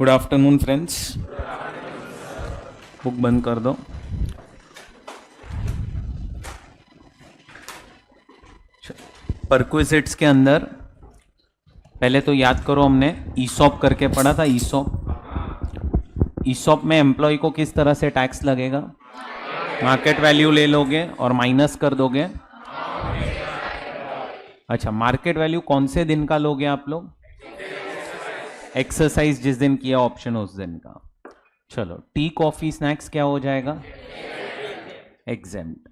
Good afternoon friends, book बंद कर दो। परक्विजिट्स के अंदर पहले तो याद करो, हमने ईसॉप करके पढ़ा था। ईसॉप में एम्प्लॉय को किस तरह से टैक्स लगेगा? मार्केट वैल्यू ले लोगे और माइनस कर दोगे। अच्छा, मार्केट वैल्यू कौन से दिन का लोगे आप लोग? एक्सरसाइज जिस दिन किया ऑप्शन उस दिन का। चलो, टी कॉफी स्नैक्स क्या हो जाएगा? एग्जेम्प्ट।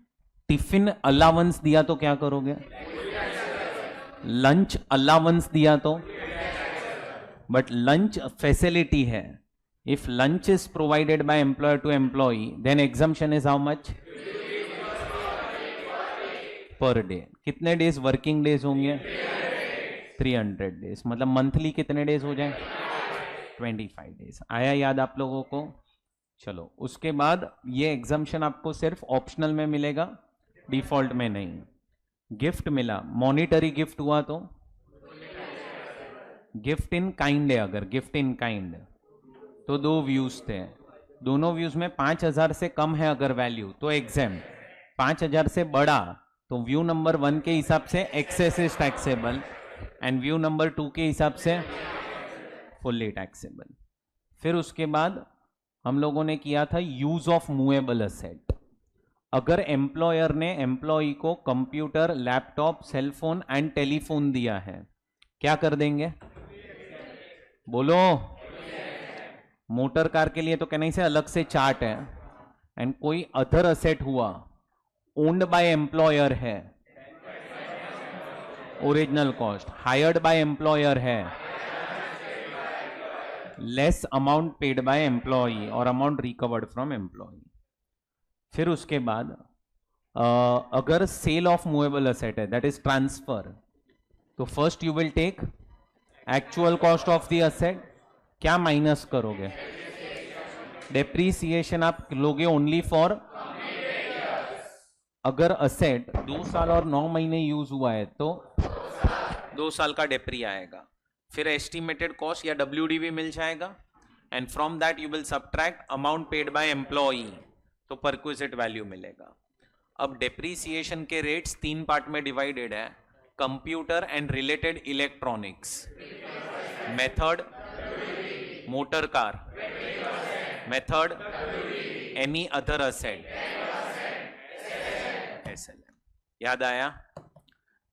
टिफिन अलाउंस दिया तो क्या करोगे? लंच अलाउंस दिया तो? बट लंच फैसिलिटी है। If lunch is provided by employer to employee, then exemption is how much? Per day. कितने डेज वर्किंग डेज होंगे? 300 डेज। मतलब मंथली कितने डेज हो जाए? 25 डेज। आया याद आप लोगों को? चलो, उसके बाद ये एग्जम्पशन आपको सिर्फ ऑप्शनल में मिलेगा, डिफॉल्ट में नहीं। गिफ्ट मिला, मॉनिटरी गिफ्ट हुआ तो? गिफ्ट इन काइंड है। अगर गिफ्ट इन काइंड तो दो व्यूज थे, दोनों व्यूज में 5000 से कम है अगर वैल्यू तो एग्जेम्प्ट, 5000 से बड़ा तो व्यू नंबर 1 के हिसाब से excess is taxable and view नंबर 2 के हिसाब से फुल्ली टैक्सेबल। फिर उसके बाद हम लोगों ने किया था यूज ऑफ मूवेबल असेट। अगर एम्प्लॉयर ने एम्प्लॉय को computer, laptop, cellphone and telephone दिया है, क्या कर देंगे? बोलो। मोटर कार के लिए तो कहने से अलग से चार्ट है। एंड कोई अदर असेट हुआ, ओन्ड बाय एम्प्लॉयर है, original cost, hired by employer है, less amount paid by employee और अमाउंट रिकवर्ड फ्रॉम एम्प्लॉई। फिर उसके बाद अगर सेल ऑफ मूवेबल असेट है, दैट इज ट्रांसफर, तो first you will take actual cost of the asset. क्या माइनस करोगे? डेप्रीसिएशन आप लोगे ओनली फॉर, अगर असेट 2 साल और 9 महीने यूज हुआ है तो 2 साल का डेप्री आएगा। फिर एस्टिमेटेड कॉस्ट या WDV मिल जाएगा and from that you will subtract amount paid by employee, तो परक्विजिट वैल्यू मिलेगा। अब डेप्रीसिएशन के रेट्स 3 पार्ट में डिवाइडेड है, computer and related electronics, method motor car, method any other asset, SLM। याद आया?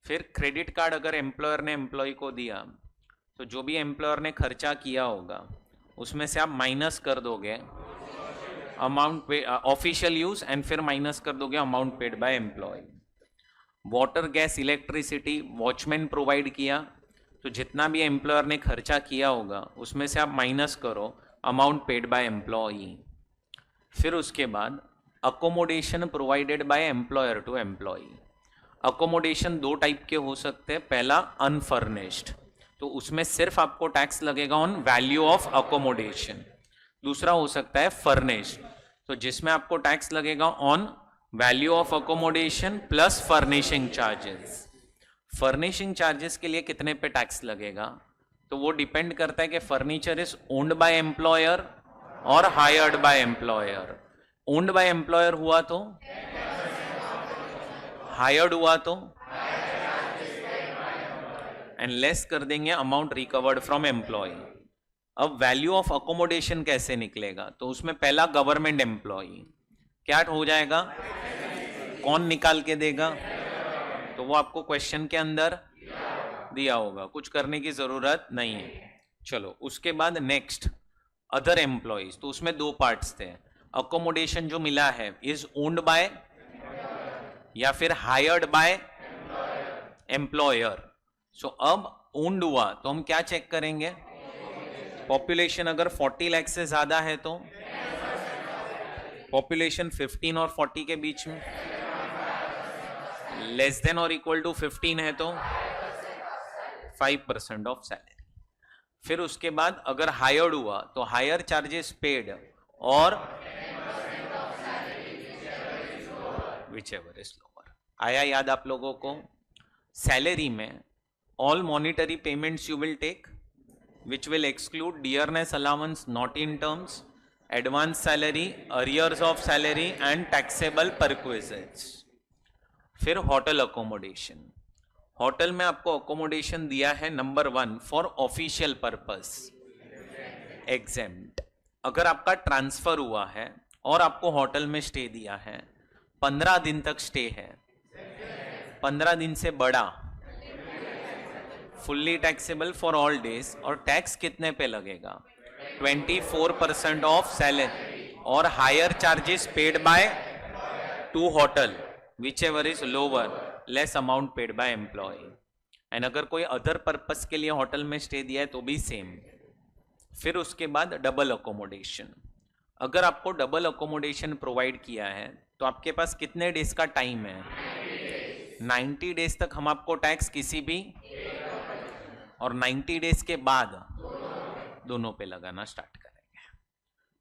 फिर क्रेडिट कार्ड अगर एम्प्लॉयर ने एम्प्लॉय को दिया तो जो भी एम्प्लॉयर ने खर्चा किया होगा उसमें से आप माइनस कर दोगे अमाउंट पे ऑफिशियल यूज एंड फिर माइनस कर दोगे amount paid by employee. Water, gas, electricity watchman provide किया तो जितना भी एम्प्लॉयर ने खर्चा किया होगा उसमें से आप माइनस करो अमाउंट पेड बाय एम्प्लॉई। फिर उसके बाद accommodation provided by employer to employee. Accommodation 2 type के हो सकते हैं। पहला अनफर्निश्ड, तो उसमें सिर्फ आपको टैक्स लगेगा ऑन वैल्यू ऑफ अकोमोडेशन। दूसरा हो सकता है फर्निश्ड, तो जिसमें आपको टैक्स लगेगा on value of accommodation plus furnishing charges. Furnishing charges के लिए कितने पे टैक्स लगेगा? तो वो डिपेंड करता है कि furniture is owned by employer और hired by employer. Owned by employer हुआ तो, हायर्ड हुआ तो, एंड लेस कर देंगे अमाउंट रिकवर्ड फ्रॉम एम्प्लॉय। अब वैल्यू ऑफ अकोमोडेशन कैसे निकलेगा? तो उसमें पहला गवर्नमेंट एम्प्लॉय, क्या हो जाएगा? कौन निकाल के देगा? तो वो आपको क्वेश्चन के अंदर दिया होगा, कुछ करने की जरूरत नहीं है। चलो, उसके बाद नेक्स्ट अदर एम्प्लॉयज, तो उसमें 2 पार्ट्स थे। अकोमोडेशन जो मिला है इज ओन्ड बाय या फिर हायर्ड बाय एम्प्लॉयर। सो अब ओन्ड हुआ तो हम क्या चेक करेंगे? पॉपुलेशन अगर 40 लाख से ज्यादा है तो, पॉपुलेशन 15 और 40 के बीच में, लेस देन और इक्वल टू 15 है तो 5% ऑफ सैलरी। फिर उसके बाद अगर हायर्ड हुआ तो हायर चार्जेस पेड और विचएवर इज लोअर। आया याद आप लोगों को? सैलरी में all monetary payments you will take which will exclude dearness allowance not in terms, advance salary, arrears of salary and taxable perquisites. फिर होटल अकोमोडेशन, होटल में आपको अकोमोडेशन दिया है number 1 for official purpose exempt. अगर आपका transfer हुआ है और आपको होटल में स्टे दिया है, 15 दिन तक स्टे है, 15 दिन से बड़ा, fully taxable for all days, और टैक्स कितने पे लगेगा 24% ऑफ सैलरी, और hire charges paid by to hotel whichever is lower less amount paid by employee. And अगर कोई अदर पर्पस के लिए होटल में स्टे दिया है तो भी सेम। फिर उसके बाद डबल अकोमोडेशन, अगर आपको डबल अकोमोडेशन प्रोवाइड किया है तो आपके पास कितने डेज का टाइम है 90 डेज तक हम आपको टैक्स किसी भी, और 90 डेज के बाद दोनों पे लगाना स्टार्ट करेंगे।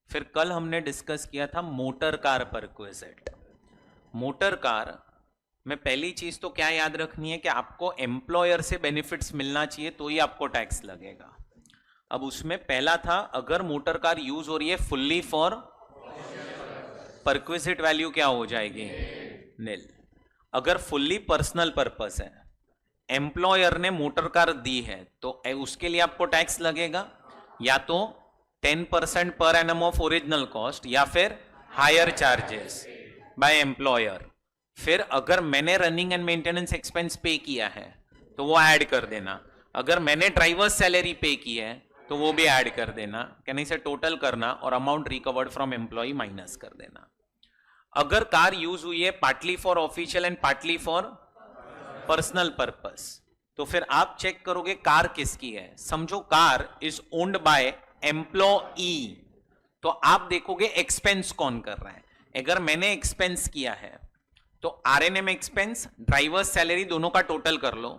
फिर कल हमने डिस्कस किया था motor car perquisite. Motor car में पहली चीज तो क्या याद रखनी है कि आपको एम्प्लॉयर से बेनिफिट्स मिलना चाहिए तो ही आपको टैक्स लगेगा। अब उसमें पहला था अगर मोटर कार यूज हो रही है फुल्ली फॉर परक्विजिट वैल्यू क्या हो जाएगी निल। अगर फुल्ली पर्सनल पर्पस है, एम्प्लॉयर ने मोटर कार दी है तो उसके लिए आपको टैक्स लगेगा या तो 10% per annum of original cost या फिर हायर चार्जेस बाय एम्प्लॉयर। फिर अगर मैंने रनिंग एंड मेंटेनेंस एक्सपेंस पे किया है तो वो ऐड कर देना, अगर मैंने ड्राइवर सैलरी पे की है तो वो भी ऐड कर देना, कहने से टोटल करना और amount recovered from employ minus कर देना। अगर कार यूज हुई है partly for official and partly for personal purpose तो फिर आप चेक करोगे कार किसकी है। समझो car is owned bye employee, तो आप देखोगे एक्सपेंस कौन कर रहा है। अगर मैंने एक्सपेंस किया है तो आरएनएम एक्सपेंस ड्राइवर सैलरी दोनों का टोटल कर लो,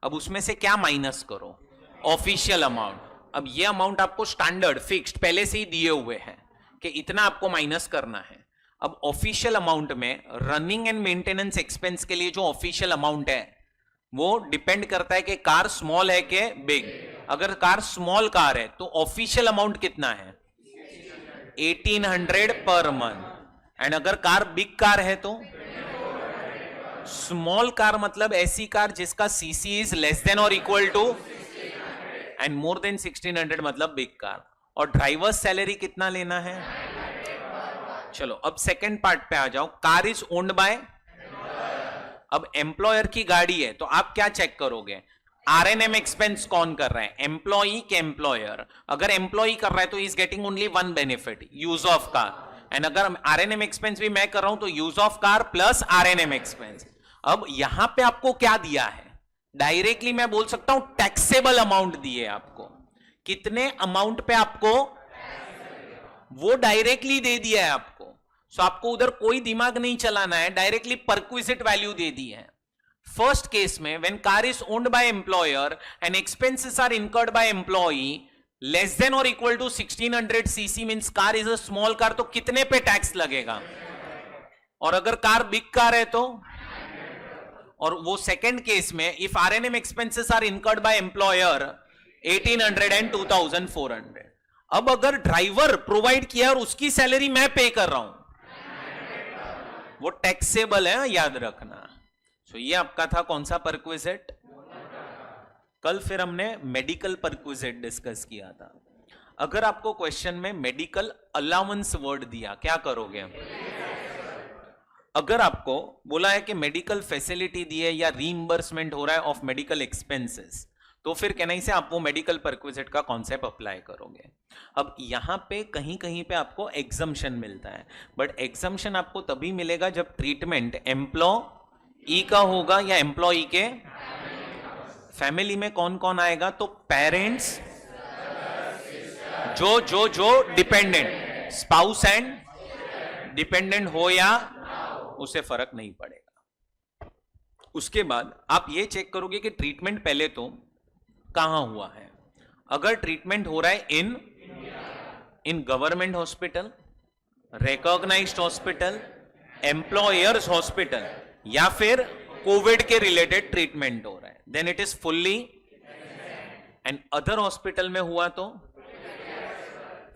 अब उसमें से क्या माइनस करो ऑफिशियल अमाउंट। अब ये अमाउंट आपको स्टैंडर्ड फिक्स्ड पहले से ही दिए हुए हैं कि इतना आपको माइनस करना है। अब ऑफिशियल अमाउंट में रनिंग एंड मेंटेनेंस एक्सपेंस के लिए जो ऑफिशियल अमाउंट है वो डिपेंड करता है कि कार स्मॉल है कि बिग। अगर कार स्मॉल कार है तो ऑफिशियल अमाउंट कितना है 1800 पर मंथ, एंड अगर कार बिग कार है तो स्मॉल कार मतलब ऐसी कार जिसका सीसी इज लेस देन और equal to and more than 1600 मतलब बिग कार। और ड्राइवर सैलरी कितना लेना है। चलो अब सेकंड पार्ट पे आ जाओ, कार इज ओन्ड बाय, अब एम्प्लॉयर की गाड़ी है तो आप क्या चेक करोगे आरएनएम एक्सपेंस कौन कर रहा है एम्प्लॉई के एम्प्लॉयर। अगर एम्प्लॉई कर रहा है तो is getting only one benefit use of car, and अगर आरएनएम एक्सपेंस भी मैं कर रहा हूं तो use of car plus आरएनएम expense. अब यहां पे आपको क्या दिया है डायरेक्टली मैं बोल सकता हूं टैक्सेबल अमाउंट दिए आपको, कितने अमाउंट पे आपको वो डायरेक्टली दे दिया है आपको। सो आपको उधर कोई दिमाग नहीं चलाना है, डायरेक्टली परक्विजिट वैल्यू दे दी है। फर्स्ट केस में when car is owned by employer and expenses are incurred by employee less than और equal to 1600 CC means car is a small car, तो कितने पे टैक्स लगेगा। और अगर कार बिग कार है तो, और वो सेकंड केस में if R and M expenses are incurred by employer 1800 and 2400। अब अगर ड्राइवर प्रोवाइड किया और उसकी सैलरी मैं पे कर रहा हूं वो टैक्सेबल है, याद रखना। सो ये आपका था कौन सा परक्विजिट। कल फिर हमने मेडिकल परक्विजिट डिस्कस किया था। अगर आपको क्वेश्चन में मेडिकल अलाउंस वर्ड दिया क्या करोगे। अगर आपको बोला है कि मेडिकल फैसिलिटी दी है या रीइंबर्समेंट हो रहा है ऑफ मेडिकल एक्सपेंसेस तो फिर कहना से आप वो मेडिकल परक्विजिट का कॉन्सेप्ट अप्लाई करोगे। अब यहां पे कहीं कहीं पे आपको एग्जम्पशन मिलता है, बट एग्जम्पशन आपको तभी मिलेगा जब ट्रीटमेंट एम्प्लॉई का होगा या एम्प्लॉई के फैमिली में कौन कौन आएगा तो पेरेंट्स, जो डिपेंडेंट स्पाउस एंड डिपेंडेंट हो या उसे फर्क नहीं पड़ेगा। उसके बाद आप ये चेक करोगे कि ट्रीटमेंट पहले तो कहां हुआ है। अगर ट्रीटमेंट हो रहा है in government hospital, recognised hospital, employers hospital या फिर कोविड के रिलेटेड ट्रीटमेंट हो रहा है then it is fully and other hospital में हुआ तो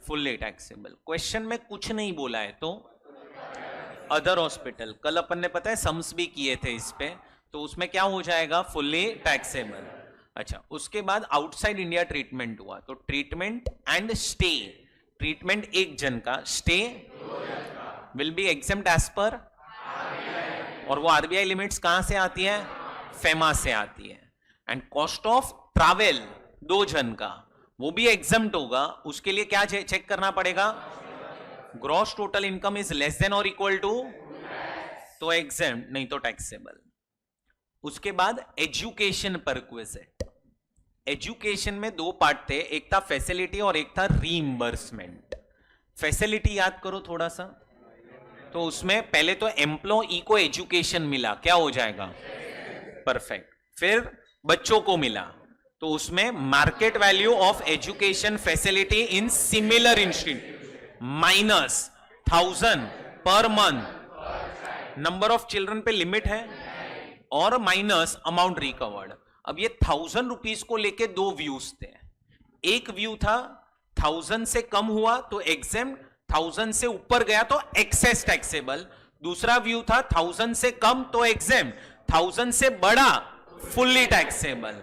फुल्ली टैक्सेबल। क्वेश्चन में कुछ नहीं बोला है तो अदर हॉस्पिटल। कल अपन ने पता है सम्स भी किए थे इस पे, तो उसमें क्या हो जाएगा, फुल्ली टैक्सेबल। अच्छा, उसके बाद आउटसाइड इंडिया ट्रीटमेंट हुआ तो ट्रीटमेंट एंड स्टे, ट्रीटमेंट एक जन का, stay will be exempt as per, और वो आरबीआई लिमिट्स कहां से आती है, फेमा से आती है। एंड कॉस्ट ऑफ ट्रैवल 2 जन का, वो भी एग्जेम्प्ट होगा। उसके लिए क्या चेक करना पड़ेगा, gross total income is less than और इक्वल टू, तो एग्जेम्प्ट, नहीं तो टैक्सेबल। उसके बाद एजुकेशन परक्विजिट। एजुकेशन में 2 पार्ट थे, एक था फैसिलिटी और एक था रीइंबर्समेंट। फैसिलिटी याद करो थोड़ा सा, तो उसमें पहले तो एम्प्लॉई को एजुकेशन मिला, क्या हो जाएगा, परफेक्ट। फिर बच्चों को मिला, तो उसमें market value of education facility in similar institute minus 1000 per month, number of children पे लिमिट है, और माइनस अमाउंट रिकवर्ड। अब ये 1000 रुपीज को लेके 2 व्यूज थे। एक व्यू था 1000 से कम हुआ तो एग्जेम्प्ट, 1000 से ऊपर गया तो एक्सेस टैक्सेबल। दूसरा व्यू था 1000 से कम तो एग्जेम्प्ट, 1000 से बड़ा फुल्ली टैक्सेबल।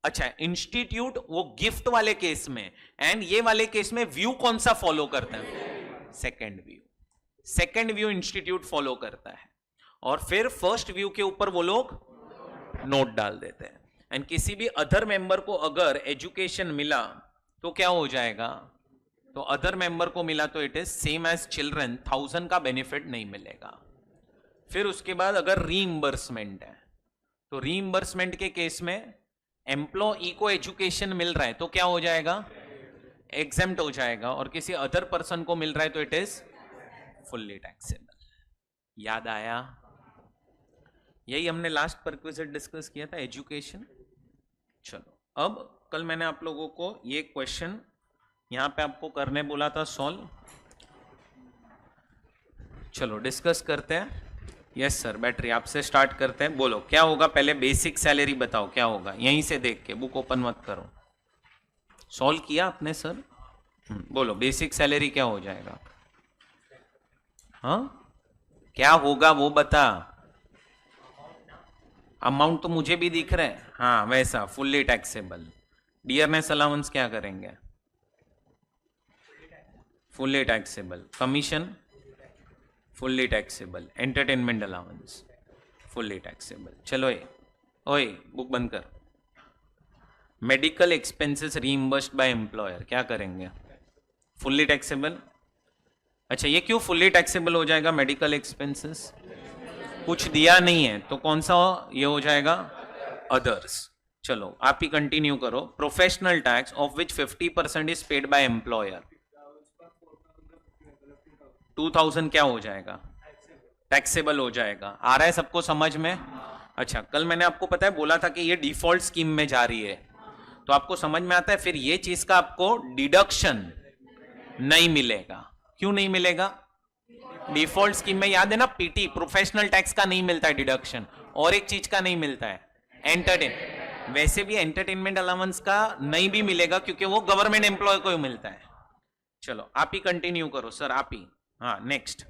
अच्छा, इंस्टीट्यूट वो गिफ्ट वाले केस में, एंड ये वाले केस में व्यू कौन सा फॉलो करता है, second view. Second view institute follow करता है, और फिर फर्स्ट व्यू के ऊपर वो लोग नोट डाल देते हैं। एंड किसी भी अदर मेंबर को अगर एजुकेशन मिला तो क्या हो जाएगा, तो अदर मेंबर को मिला तो it is same as children, 1000 का बेनिफिट नहीं मिलेगा। फिर उसके बाद अगर रीइंबर्समेंट है, तो रीइंबर्समेंट के केस में एम्प्लॉई को एजुकेशन मिल रहा है तो क्या हो जाएगा, एग्जेम्प्ट हो जाएगा, और किसी अदर पर्सन को मिल रहा है तो इट इज फुल्ली टैक्सेबल। याद आया, यही हमने लास्ट परक्विजिट डिस्कस किया था, एजुकेशन। चलो, अब कल मैंने आप लोगों को ये क्वेश्चन यहां पे आपको करने बोला था सॉल्व, चलो डिस्कस करते हैं। यस सर, बैटरी आपसे स्टार्ट करते हैं। बोलो क्या होगा, पहले बेसिक सैलरी बताओ क्या होगा, यहीं से देख के, बुक ओपन मत करो। सॉल्व किया आपने सर? बोलो बेसिक सैलरी क्या हो जाएगा, हाँ क्या होगा वो बता। अमाउंट तो मुझे भी दिख रहा है, हाँ वैसा फुल्ली टैक्सेबल। डियरनेस अलाउंस क्या करेंगे, fully taxable. Commission fully taxable. Entertainment allowance fully taxable. चलो ओए बुक बंद कर। मेडिकल एक्सपेंसेस रीइंबर्स्ड बाय एम्प्लॉयर क्या करेंगे, फुल्ली टैक्सेबल। अच्छा, ये क्यों फुल्ली टैक्सेबल हो जाएगा मेडिकल एक्सपेंसेस, कुछ दिया नहीं है तो कौन सा ये हो जाएगा, अदर्स। चलो आप ही कंटिन्यू करो। Professional tax of which 50% is paid by employer, 2000 क्या हो जाएगा, टैक्सेबल हो जाएगा। आ रहा है सबको समझ में? अच्छा, कल मैंने आपको पता है बोला था कि ये डिफॉल्ट स्कीम में जा रही है, तो आपको समझ में आता है। फिर ये चीज का आपको डिडक्शन नहीं मिलेगा। क्यों नहीं मिलेगा, डिफॉल्ट स्कीम में याद है ना, पीटी प्रोफेशनल टैक्स का नहीं मिलता है डिडक्शन, और एक चीज का नहीं मिलता है, एंटरटेन। वैसे भी एंटरटेनमेंट अलाउंस का नहीं भी मिलेगा क्योंकि वो गवर्नमेंट एम्प्लॉय को ही मिलता है। चलो आप ही कंटिन्यू करो सर, आप ही। हाँ नेक्स्ट।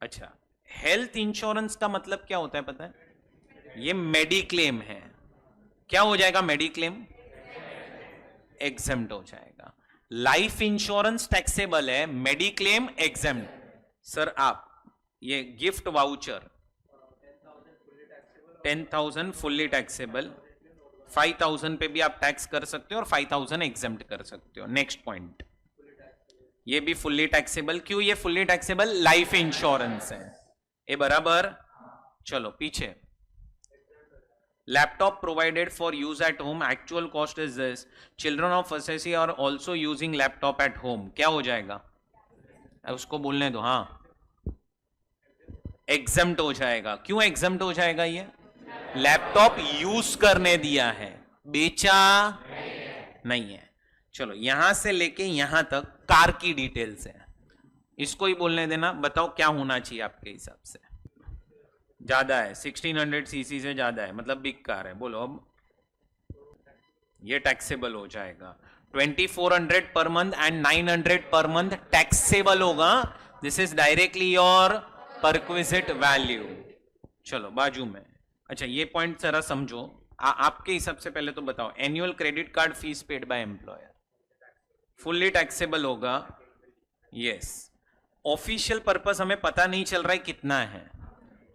अच्छा, हेल्थ इंश्योरेंस का मतलब क्या होता है पता है, ये मेडिक्लेम है। क्या हो जाएगा, मेडिक्लेम एग्जेम्प्ट हो जाएगा। लाइफ इंश्योरेंस टैक्सेबल है, मेडिक्लेम एग्जेम्प्ट। सर आप ये गिफ्ट वाउचर 10,000 फुल्ली टैक्सेबल, 5,000 पे भी आप टैक्स कर सकते हो और 5,000 एग्जेम्प्ट कर सकते हो। नेक्स्ट पॉइंट, ये भी फुल्ली टैक्सेबल। क्यों ये फुल्ली टैक्सेबल, लाइफ इंश्योरेंस है ये बराबर। चलो पीछे, laptop provided for use at home, actual cost is this, children of SSC are also using laptop at home, क्या हो जाएगा, उसको बोलने दो। हाँ एग्जेम्प्ट हो जाएगा। क्यों एग्जेम्प्ट हो जाएगा, ये लैपटॉप यूज करने दिया है, बेचा नहीं है। चलो यहां से लेके यहां तक कार की डिटेल्स है, इसको ही बोलने देना। बताओ क्या होना चाहिए आपके हिसाब से, ज्यादा है 1600 सीसी से ज्यादा है, मतलब बिग कार है, बोलो अब ये टैक्सेबल हो जाएगा। 2400 पर month end 900 per month taxable होगा। This is directly your perquisite value. चलो बाजू में, अच्छा ये पॉइंट जरा समझो। आपके हिसाब से पहले तो बताओ, annual credit card fees paid by employer fully taxable होगा? यस। ऑफिशियल पर्पस हमें पता नहीं चल रहा है कितना है,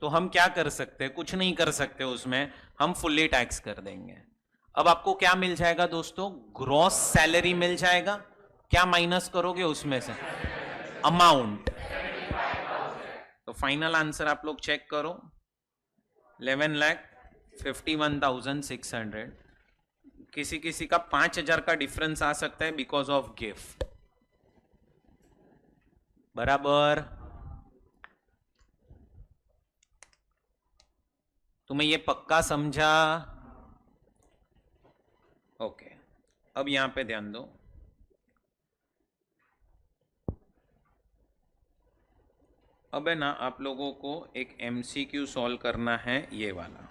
तो हम क्या कर सकते हैं? कुछ नहीं कर सकते उसमें, हम फुल्ली टैक्स कर देंगे। अब आपको क्या मिल जाएगा दोस्तों? ग्रॉस सैलरी मिल जाएगा। क्या माइनस करोगे उसमें से? अमाउंट। तो फाइनल आंसर आप लोग चेक करो, 11,51,600। किसी किसी का 5,000 का डिफरेंस आ सकता है बिकॉज ऑफ गिफ्ट। बराबर? तुम्हें ये पक्का समझा? ओके, अब यहां पे ध्यान दो। अब है ना, आप लोगों को एक एमसीक्यू सॉल्व करना है, ये वाला।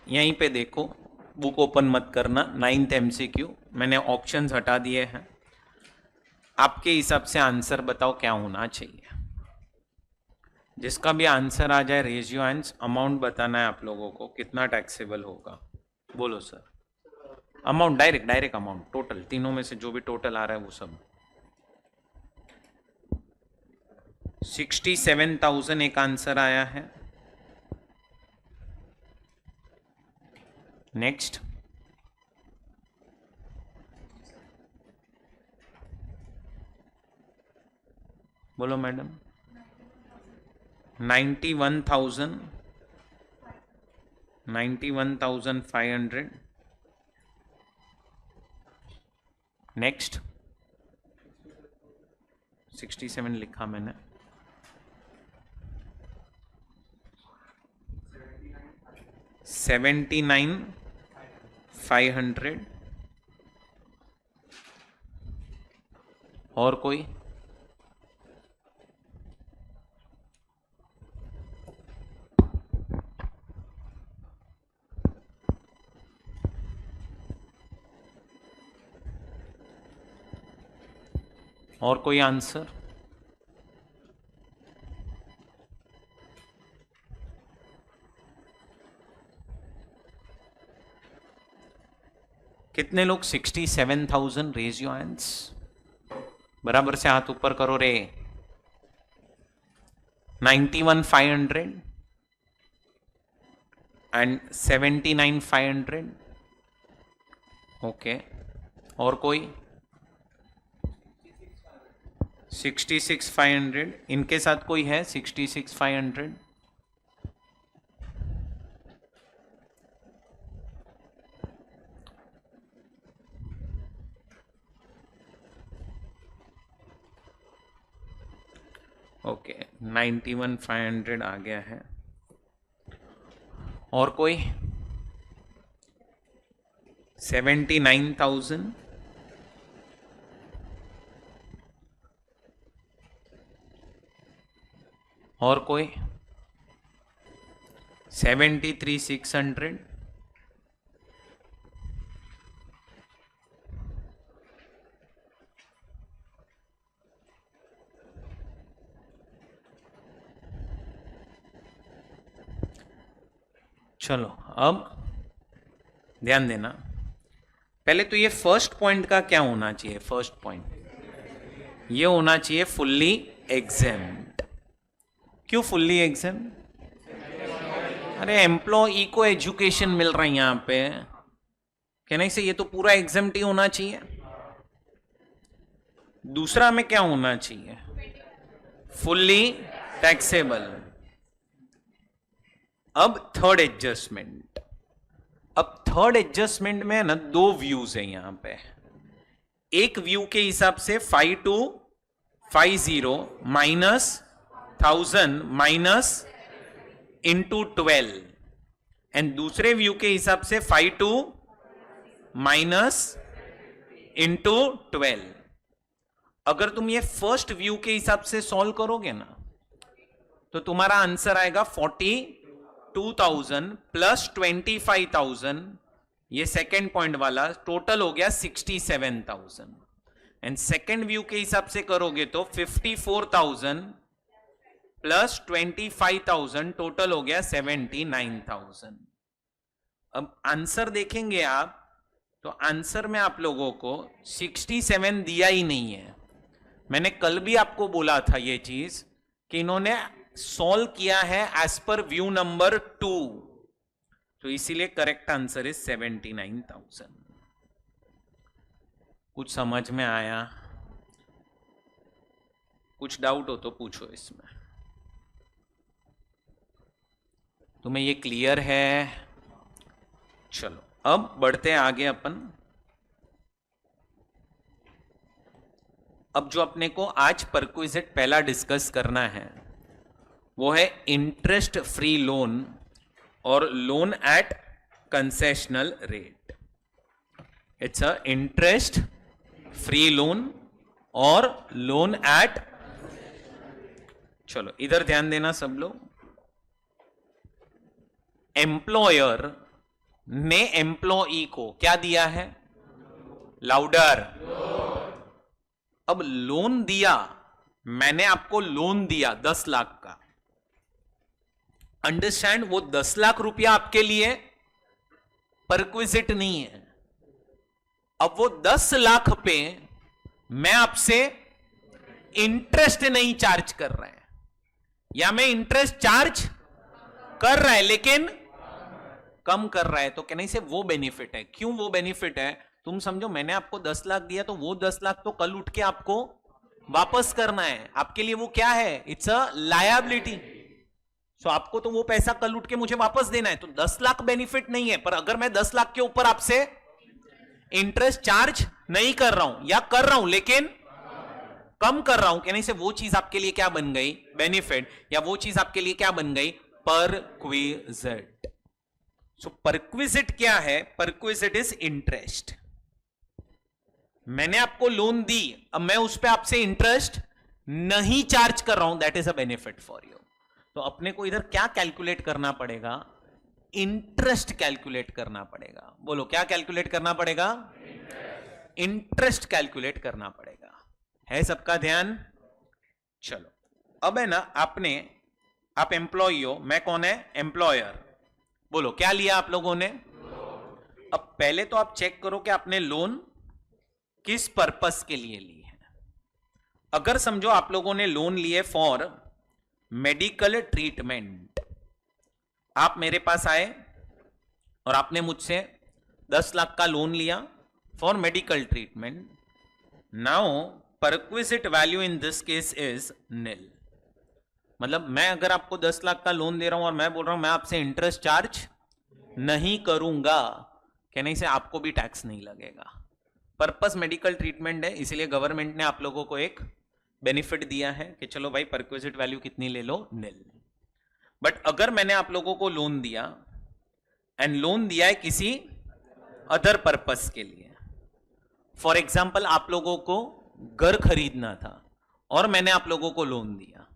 यहीं पे देखो, बुक ओपन मत करना। 9th एमसीक्यू, मैंने ऑप्शंस हटा दिए हैं। आपके हिसाब से आंसर बताओ क्या होना चाहिए। जिसका भी आंसर आ जाए रेजियो हैंड्स। अमाउंट बताना है आप लोगों को, कितना टैक्सेबल होगा। बोलो sir. Amount, direct amount, total, तीनों में से जो भी टोटल आ रहा है वो सब। 67,000 एक आंसर आया है। नेक्स्ट, बोलो मैडम। 91,500। नेक्स्ट, 67 लिखा मैंने। 79,500। और कोई? और कोई आंसर? कितने लोग 67,000? Raise your hands. बराबर से हाथ ऊपर करो रे। 91,500 एंड 79,500। ओके, और कोई? 66,500। इनके साथ कोई है 66,500? ओके, 91,500 आ गया है। और कोई? 79,000। और कोई? 73,600। चलो अब ध्यान देना, पहले तो ये फर्स्ट पॉइंट का क्या होना चाहिए? फर्स्ट पॉइंट ये होना चाहिए फुल्ली एग्जेम्प्ट। क्यों फुल्ली एग्जेम्प्ट? अरे एम्प्लॉई को एजुकेशन मिल रहा है यहां पे, कहने से ये तो पूरा एग्जेम्प्ट ही होना चाहिए। दूसरा में क्या होना चाहिए? Fully taxable. अब थर्ड एडजस्टमेंट। अब थर्ड एडजस्टमेंट में ना दो व्यूज है यहां पे। एक व्यू के हिसाब से 5250 माइनस 1000 माइनस इंटू 12, एंड दूसरे व्यू के हिसाब से 52 माइनस इंटू 12। अगर तुम ये फर्स्ट व्यू के हिसाब से सॉल्व करोगे ना, तो तुम्हारा आंसर आएगा 42,000 प्लस 25,000 ये सेकेंड पॉइंट वाला टोटल हो गया 67,000 एंड सेकेंड व्यू के हिसाब से करोगे तो 54,000 प्लस 25,000 टोटल हो गया 79,000। अब आंसर देखेंगे आप तो आंसर में आप लोगों को 67 दिया ही नहीं है। मैंने कल भी आपको बोला था ये चीज कि इन्होंने सॉल्व किया है एज पर व्यू नंबर 2, तो इसीलिए करेक्ट आंसर इज 79,000। कुछ समझ में आया? कुछ डाउट हो तो पूछो इसमें। तुम्हें ये क्लियर है? चलो अब बढ़ते हैं आगे अपन। अब जो अपने को आज परक्विजिट पहला डिस्कस करना है वो है इंटरेस्ट फ्री लोन और loan eight concessional rate. It's a interest free loan और लोन एट, चलो इधर ध्यान देना सब लोग। एम्प्लॉयर ने एम्प्लॉई को क्या दिया है? लाउडर। अब लोन दिया, मैंने आपको लोन दिया 10 लाख का। अंडरस्टैंड, वो 10 लाख रुपया आपके लिए परक्विजिट नहीं है। अब वो 10 लाख पे मैं आपसे इंटरेस्ट नहीं चार्ज कर रहा है, या मैं इंटरेस्ट चार्ज कर रहा है लेकिन कम कर रहा है, तो कहने से वो बेनिफिट है। क्यों वो बेनिफिट है? तुम समझो, मैंने आपको 10 लाख दिया तो वो 10 लाख तो कल उठ के आपको वापस करना है। आपके लिए वो क्या है? It's a liability. सो आपको तो वो पैसा कल उठ के मुझे वापस देना है, तो 10 लाख बेनिफिट नहीं है। पर अगर मैं 10 लाख के ऊपर आपसे इंटरेस्ट चार्ज नहीं कर रहा हूं या कर रहा हूं लेकिन कम कर रहा हूं, कहने से वो चीज आपके लिए क्या बन गई? बेनिफिट। या वो चीज आपके लिए क्या बन गई? परक्विजिट। सो परक्विजिट क्या है? Perquisite is interest. मैंने आपको लोन दी, अब मैं उस पर आपसे इंटरेस्ट नहीं चार्ज कर रहा हूं, that is a benefit for you. तो अपने को इधर क्या कैलकुलेट करना पड़ेगा? इंटरेस्ट कैलकुलेट करना पड़ेगा। बोलो क्या कैलकुलेट करना पड़ेगा? इंटरेस्ट कैलकुलेट करना पड़ेगा। है सबका ध्यान? चलो अब है ना, आप एम्प्लॉय हो, मैं कौन है? एम्प्लॉयर। बोलो क्या लिया आप लोगों ने? अब पहले तो आप चेक करो कि आपने लोन किस पर्पस के लिए ली है। अगर समझो आप लोगों ने लोन लिए फॉर मेडिकल ट्रीटमेंट, आप मेरे पास आए और आपने मुझसे 10 लाख का लोन लिया for medical treatment. Now perquisite value in this case is निल। मतलब मैं अगर आपको 10 लाख का लोन दे रहा हूं और मैं बोल रहा हूं मैं आपसे इंटरेस्ट चार्ज नहीं करूंगा, कहने से आपको भी टैक्स नहीं लगेगा। पर्पस मेडिकल ट्रीटमेंट है, इसलिए गवर्नमेंट ने आप लोगों को एक बेनिफिट दिया है कि चलो भाई परक्विजिट वैल्यू कितनी ले लो? निल। बट अगर मैंने आप लोगों को लोन दिया एंड लोन दिया है किसी अदर पर्पस के लिए, फॉर एग्जाम्पल आप लोगों को घर खरीदना था और मैंने आप लोगों को लोन दिया,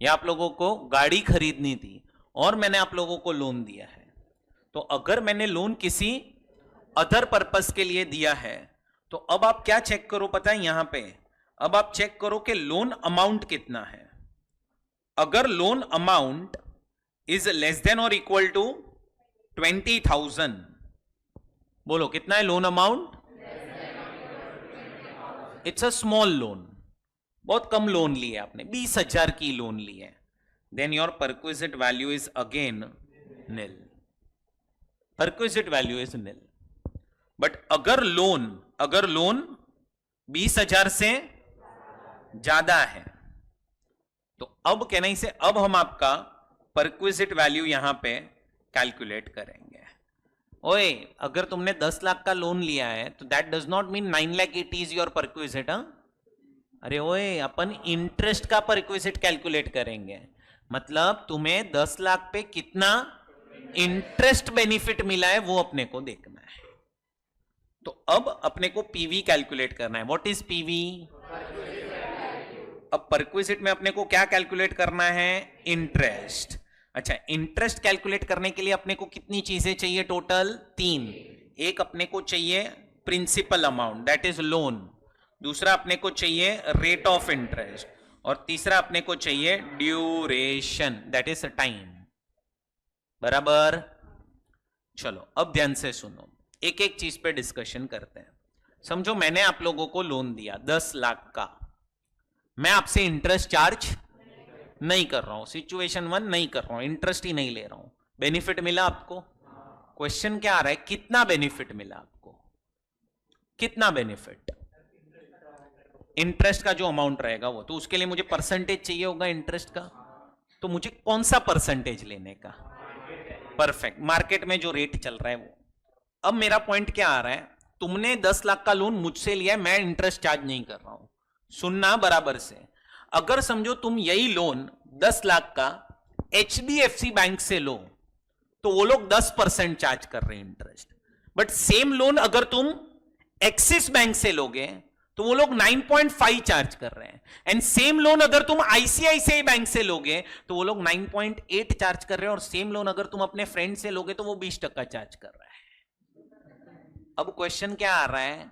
या आप लोगों को गाड़ी खरीदनी थी और मैंने आप लोगों को लोन दिया है, तो अगर मैंने लोन किसी अदर पर्पस के लिए दिया है तो अब आप क्या चेक करो पता है? यहां पे अब आप चेक करो कि लोन अमाउंट कितना है। अगर loan amount is less than और इक्वल टू 20,000, बोलो कितना है loan amount? It's a small loan, बहुत कम लोन लिया आपने, 20,000 की लोन ली है, then your perquisite value is again nil. Perquisite value is nil. But अगर लोन 20,000 से ज्यादा है तो अब कहना ही से अब हम आपका परक्विजिट वैल्यू यहां पे कैलकुलेट करेंगे। ओए अगर तुमने 10 लाख का लोन लिया है तो that does not mean 9 lakh it is your perquisite. अरे ओए अपन इंटरेस्ट का परक्विजिट कैलकुलेट करेंगे, मतलब तुम्हें 10 लाख पे कितना इंटरेस्ट बेनिफिट मिला है वो अपने को देखना है। तो अब अपने को पीवी कैलकुलेट करना है। What is PV? अब परक्विजिट में अपने को क्या कैलकुलेट करना है? इंटरेस्ट। अच्छा, इंटरेस्ट कैलकुलेट करने के लिए अपने को कितनी चीजें चाहिए? टोटल 3। एक अपने को चाहिए principal amount that is loan, दूसरा अपने को चाहिए रेट ऑफ इंटरेस्ट, और तीसरा अपने को चाहिए ड्यूरेशन दैट इज टाइम। बराबर? चलो अब ध्यान से सुनो, एक एक चीज पे डिस्कशन करते हैं। समझो मैंने आप लोगों को लोन दिया 10 लाख का, मैं आपसे इंटरेस्ट चार्ज नहीं कर रहा हूं, सिचुएशन 1 नहीं कर रहा हूं, इंटरेस्ट ही नहीं ले रहा हूं, बेनिफिट मिला आपको? क्वेश्चन क्या आ रहा है, कितना बेनिफिट मिला आपको? कितना बेनिफिट? इंटरेस्ट का जो अमाउंट रहेगा वो, तो उसके लिए मुझे परसेंटेज चाहिए होगा इंटरेस्ट का, तो मुझे कौन सा परसेंटेज लेने का? परफेक्ट, मार्केट में जो रेट चल रहा है वो। अब मेरा पॉइंट क्या आ रहा है, तुमने 10 लाख का लोन मुझसे लिया है, मैं इंटरेस्ट चार्ज नहीं कर रहा हूं, सुनना बराबर से। अगर समझो तुम यही लोन 10 लाख का HDFC बैंक से लो तो वो लोग 10% चार्ज कर रहे हैं इंटरेस्ट, बट सेम लोन अगर तुम एक्सिस बैंक से लोगे तो वो लोग 9.5 चार्ज कर रहे हैं, एंड सेम लोन अगर तुम ICICI बैंक से लोगे तो वो लोग 9.8 चार्ज कर रहे हैं, और सेम लोन अगर तुम अपने फ्रेंड से लोगे तो वो 20% चार्ज कर रहा है। अब क्वेश्चन क्या आ रहा है,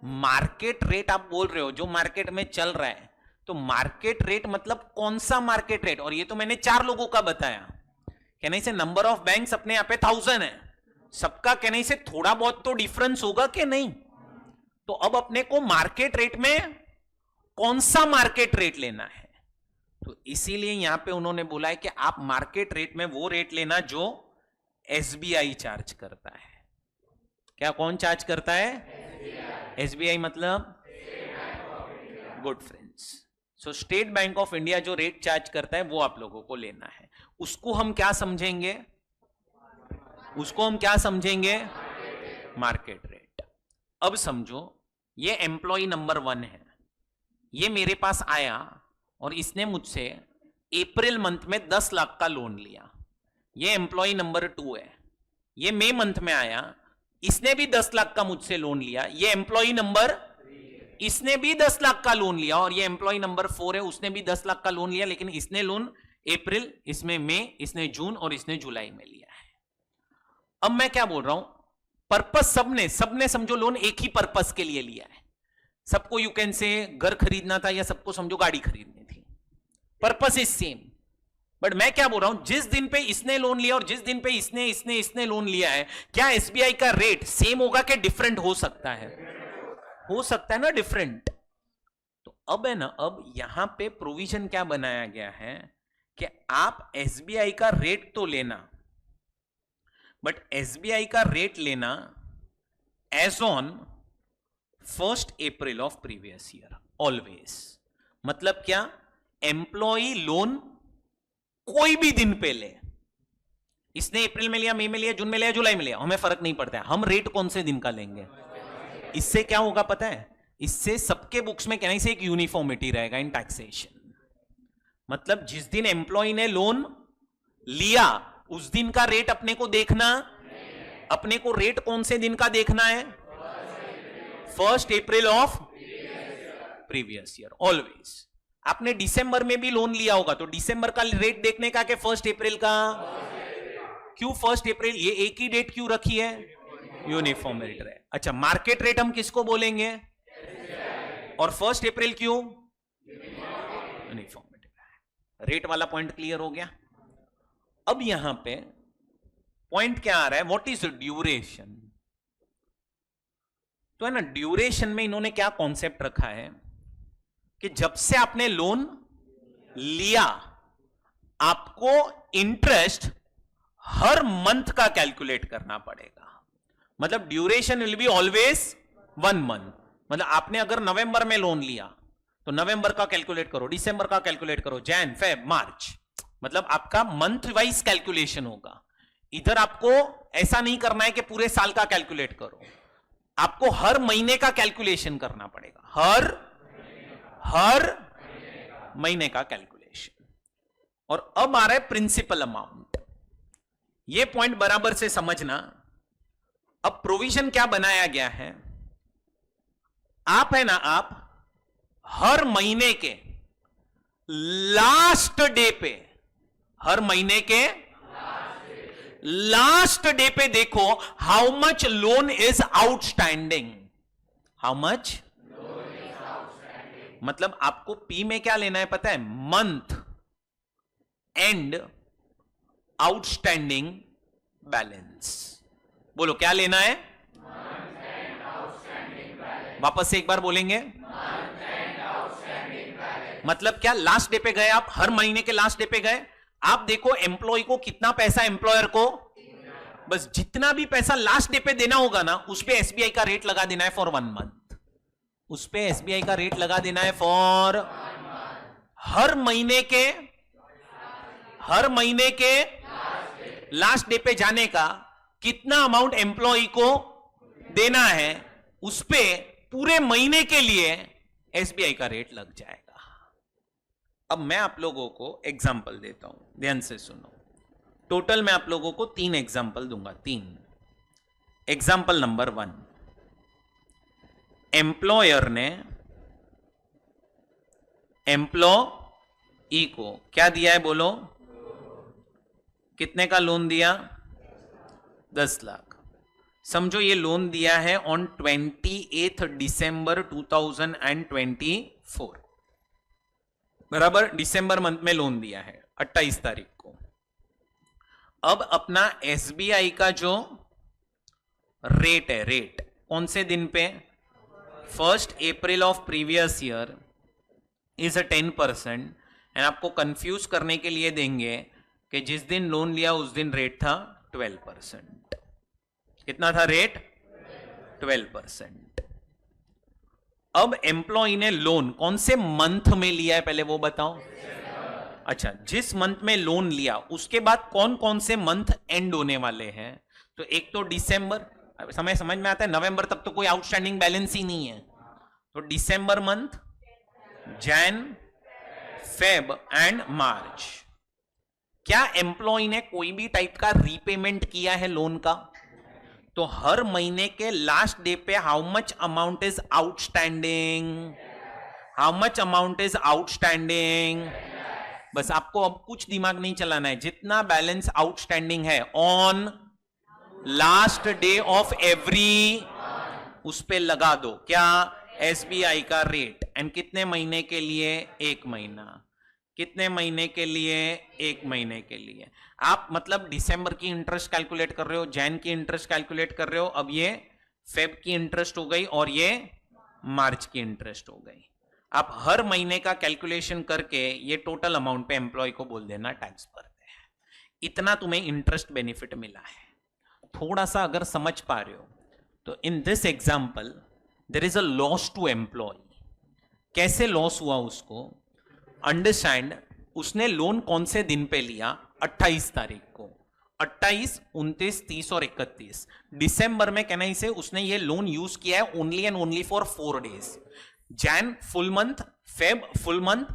मार्केट रेट आप बोल रहे हो जो मार्केट में चल रहा है, तो मार्केट रेट मतलब कौन सा मार्केट रेट? और ये तो मैंने 4 लोगों का बताया, कहने से नंबर ऑफ बैंक्स अपने यहाँ पे 1000 है, सबका कहने से थोड़ा बहुत तो डिफरेंस होगा कि नहीं? तो अब अपने को मार्केट रेट में कौन सा मार्केट रेट लेना है, तो इसीलिए यहां पे उन्होंने बोला है कि आप मार्केट रेट में वो रेट लेना जो SBI चार्ज करता है। क्या कौन चार्ज करता है? SBI मतलब good friends. So state bank of India जो रेट चार्ज करता है वो आप लोगों को लेना है। उसको हम क्या समझेंगे? उसको हम क्या समझेंगे? Market rate. अब समझो ये एम्प्लॉय नंबर 1 है, ये मेरे पास आया और इसने मुझसे अप्रैल मंथ में 10 लाख का लोन लिया। ये एम्प्लॉय नंबर 2 है, ये मई मंथ में आया, इसने भी 10 लाख का मुझसे लोन लिया। ये एम्प्लॉय नंबर, इसने भी 10 लाख का लोन लिया, और ये एम्प्लॉय नंबर 4 है, उसने भी 10 लाख का लोन लिया, लेकिन इसने लोन अप्रैल, इसमें मई, इसने जून और इसने जुलाई में लिया है। अब मैं क्या बोल रहा हूं, पर्पस सबने समझो लोन एक ही पर्पस के लिए लिया है। सबको यू कैन से घर खरीदना था, या सबको समझो गाड़ी खरीदनी थी, पर्पस इज सेम। बट मैं क्या बोल रहा हूं, जिस दिन पे इसने लोन लिया और जिस दिन पे इसने लोन लिया है, क्या SBI का रेट सेम होगा कि डिफरेंट हो सकता है? हो सकता है ना डिफरेंट। तो अब है ना, अब यहां पे प्रोविजन क्या बनाया गया है कि आप SBI का रेट तो लेना, बट SBI का रेट लेना as on 1 April of previous year always. मतलब क्या, एम्प्लॉई लोन कोई भी दिन पे ले, इसने अप्रैल में लिया, मई में लिया, जून में लिया, जुलाई में लिया, हमें फर्क नहीं पड़ता है, हम रेट कौन से दिन का लेंगे। इससे क्या होगा पता है, इससे सबके बुक्स में कहने से एक यूनिफॉर्मिटी रहेगा इन टैक्सेशन। मतलब जिस दिन एम्प्लॉय ने लोन लिया उस दिन का रेट अपने को देखना, अपने को रेट कौन से दिन का देखना है? 1 April of previous year always. आपने दिसंबर में भी लोन लिया होगा तो दिसंबर का रेट देखने का कि 1 अप्रैल का? क्यों 1 अप्रैल? ये एक ही डेट क्यों रखी है? यूनिफॉर्म रेट है। अच्छा, मार्केट रेट हम किसको बोलेंगे? और 1 अप्रैल क्यों? यूनिफॉर्म रेट वाला पॉइंट क्लियर हो गया। अब यहां पे पॉइंट क्या आ रहा है, व्हाट इज ड्यूरेशन? तो है ना, ड्यूरेशन में इन्होंने क्या कॉन्सेप्ट रखा है कि जब से आपने लोन लिया आपको इंटरेस्ट हर मंथ का कैलकुलेट करना पड़ेगा। मतलब duration will be always 1 month. मतलब आपने अगर नवंबर में लोन लिया तो नवंबर का कैलकुलेट करो, दिसंबर का कैलकुलेट करो, जैन, फेब, मार्च, मतलब आपका मंथ वाइज कैलकुलेशन होगा। इधर आपको ऐसा नहीं करना है कि पूरे साल का कैलकुलेट करो, आपको हर महीने का कैलकुलेशन करना पड़ेगा, हर महीने का कैलकुलेशन। और अब आ रहा है प्रिंसिपल अमाउंट। ये पॉइंट बराबर से समझना। अब प्रोविजन क्या बनाया गया है, आप है ना, आप हर महीने के लास्ट डे पे, हर महीने के लास्ट डे पे देखो how much loan is outstanding, how much, मतलब आपको पी में क्या लेना है पता है, मंथ एंड आउटस्टैंडिंग बैलेंस। बोलो क्या लेना है, वापस से एक बार बोलेंगे, मतलब क्या, लास्ट डे पे गए आप, हर महीने के लास्ट डे पे गए, आप देखो एम्प्लॉय को कितना पैसा, एम्प्लॉयर को बस जितना भी पैसा लास्ट डे पे देना होगा ना, उस पे एसबीआई का रेट लगा देना है फॉर 1 मंथ, उस पे एसबीआई का रेट लगा देना है फॉर हर महीने के लास्ट डे पे जाने का कितना अमाउंट एम्प्लॉय को देना है, उस पे पूरे महीने के लिए एसबीआई का रेट लग जाएगा। अब मैं आप लोगों को एग्जाम्पल देता हूं, ध्यान से सुनो। टोटल मैं आप लोगों को 3 एग्जाम्पल दूंगा, 3। एग्जाम्पल नंबर 1, एम्प्लॉयर ने एम्प्लॉई को क्या दिया है, बोलो कितने का लोन दिया, 10 लाख। समझो ये लोन दिया है ऑन 28 दिसंबर 2024, बराबर, दिसंबर मंथ में लोन दिया है 28 तारीख को। अब अपना एसबीआई का जो रेट है, रेट कौन से दिन पे, 1 April of previous year is 10%, and आपको कंफ्यूज करने के लिए देंगे कि जिस दिन लोन लिया उस दिन रेट था 12%। कितना था रेट, 12%। अब एम्प्लॉय ने लोन कौन से मंथ में लिया है पहले वो बताओ। अच्छा, जिस मंथ में लोन लिया उसके बाद कौन कौन से मंथ एंड होने वाले हैं, तो एक तो दिसंबर, समझ में आता है, नवंबर तक तो कोई आउटस्टैंडिंग बैलेंस ही नहीं है, तो दिसंबर मंथ, जैन, फेब एंड मार्च। क्या एम्प्लॉय ने कोई भी टाइप का रीपेमेंट किया है लोन का, तो हर महीने के लास्ट डे पे how much amount is outstanding, how much amount is outstanding, बस आपको अब कुछ दिमाग नहीं चलाना है, जितना बैलेंस आउटस्टैंडिंग है on last day of every, उस पे लगा दो क्या, एसबीआई का रेट, एंड कितने महीने के लिए, 1 महीना, कितने महीने के लिए, 1 महीने के लिए। आप मतलब दिसंबर की इंटरेस्ट कैलकुलेट कर रहे हो, जैन की इंटरेस्ट कैलकुलेट कर रहे हो, अब ये फेब की इंटरेस्ट हो गई और ये मार्च की इंटरेस्ट हो गई। आप हर महीने का कैलकुलेशन करके ये टोटल अमाउंट पे एम्प्लॉय को बोल देना टैक्स भरते हैं, इतना तुम्हें इंटरेस्ट बेनिफिट मिला है। थोड़ा सा अगर समझ पा रहे हो तो in this example there is a loss to employer. कैसे लॉस हुआ उसको अंडरस्टैंड, उसने लोन कौन से दिन पे लिया, 28 तारीख को, 28, 29, 30 और 31 दिसंबर में, कहना इसे उसने ये लोन यूज किया है only and only for 4 days, Jan full month, Feb full month,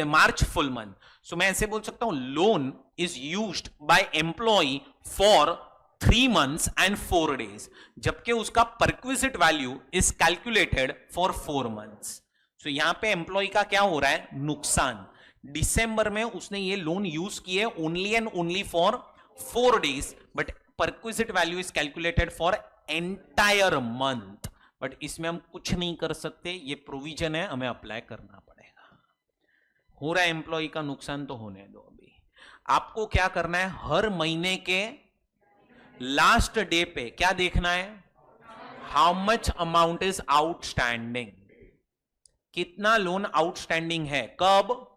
March full month. So मैं ऐसे बोल सकता हूं loan is used by employee for 3 months and 4 days, जबकि उसका perquisite value is calculated for 4 months। So यहां पे employ का क्या हो रहा है, नुकसान। दिसंबर में उसने ये लोन यूज किए only and only for 4 days, but perquisite value is calculated for entire month. But इसमें हम कुछ नहीं कर सकते, ये प्रोविजन है, हमें अप्लाई करना पड़ेगा। हो रहा है एम्प्लॉय का नुकसान तो होने दो। अभी आपको क्या करना है, हर महीने के लास्ट डे पे क्या देखना है, how much amount is outstanding, कितना लोन आउटस्टैंडिंग है, कब,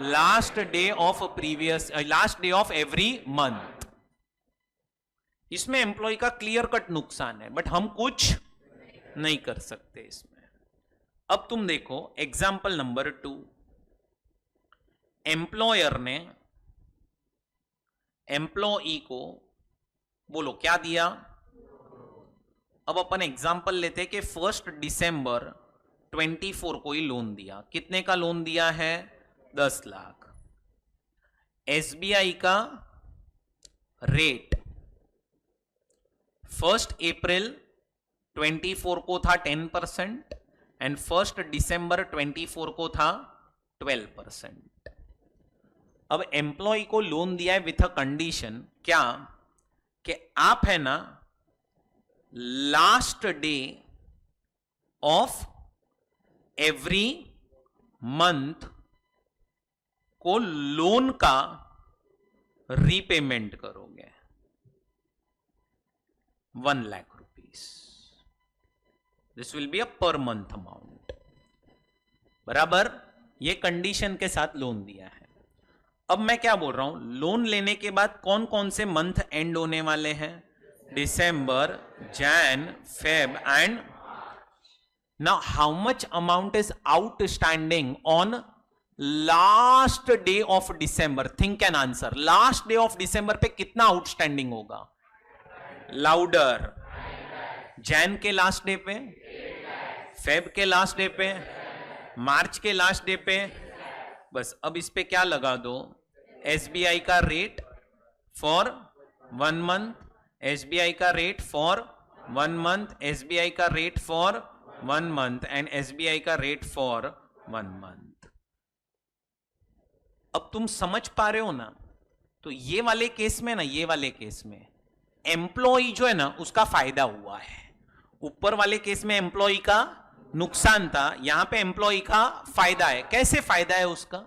last day of previous, last day of every month. इसमें एम्प्लॉय का क्लियर कट नुकसान है, बट हम कुछ नहीं कर सकते इसमें। अब तुम देखो एग्जाम्पल नंबर 2, एम्प्लॉयर ने एम्प्लॉई को बोलो क्या दिया। अब अपन एग्जाम्पल लेते हैं कि 1 दिसंबर 24 को ही लोन दिया। कितने का लोन दिया है, 10 लाख। एसबीआई का रेट 1 अप्रैल 24 को था 10% एंड 1 दिसंबर 24 को था 12%। अब एम्प्लॉय को लोन दिया है विथ अ कंडीशन, क्या कि आप है ना last day of every month को लोन का रीपेमेंट करोगे 1 lakh rupees. This will be a per month amount. बराबर. ये कंडीशन के साथ लोन दिया है. अब मैं क्या बोल रहा हूं, लोन लेने के बाद कौन कौन से मंथ एंड होने वाले हैं? December, Jan, Feb end. Now how much amount is outstanding on last day of December? Think an answer. Last day of December पे कितना आउटस्टैंडिंग होगा? लाउडर. जैन के लास्ट डे पे, फेब के लास्ट डे पे, मार्च के last day पे. बस अब इस पे क्या लगा दो? एसबीआई का रेट फॉर 1 मंथ, एसबीआई का रेट फॉर 1 मंथ, एसबीआई का rate for 1 month and SBI का रेट फॉर 1 मंथ. अब तुम समझ पा रहे हो ना? तो ये वाले केस में ना, ये वाले केस में एम्प्लॉई जो है ना उसका फायदा हुआ है. ऊपर वाले केस में एम्प्लॉई का नुकसान था, यहां पे एम्प्लॉई का फायदा है. कैसे फायदा है उसका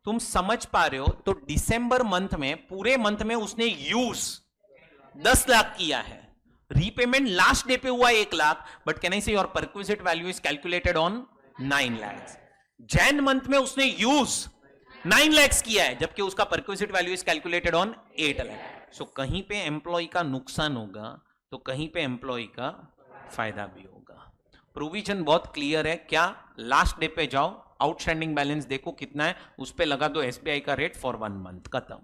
तुम समझ पा रहे हो? तो दिसंबर मंथ में, पूरे मंथ में उसने यूज 10 लाख किया है. रीपेमेंट लास्ट डे पे हुआ 1 lakh. But can I say your perquisite value is calculated on 9 lakh. Jan month में उसने यूज 9 लाख किया है, जबकि उसका perquisite value is calculated on 8 lakh. So कहीं पे एम्प्लॉय का नुकसान होगा तो कहीं पे एम्प्लॉय का फायदा भी होगा. प्रोविजन बहुत क्लियर है. क्या? लास्ट डे पे जाओ, आउटस्टैंडिंग बैलेंस देखो कितना है, उस पे लगा दो एसबीआई का रेट फॉर 1 मंथ. खत्म.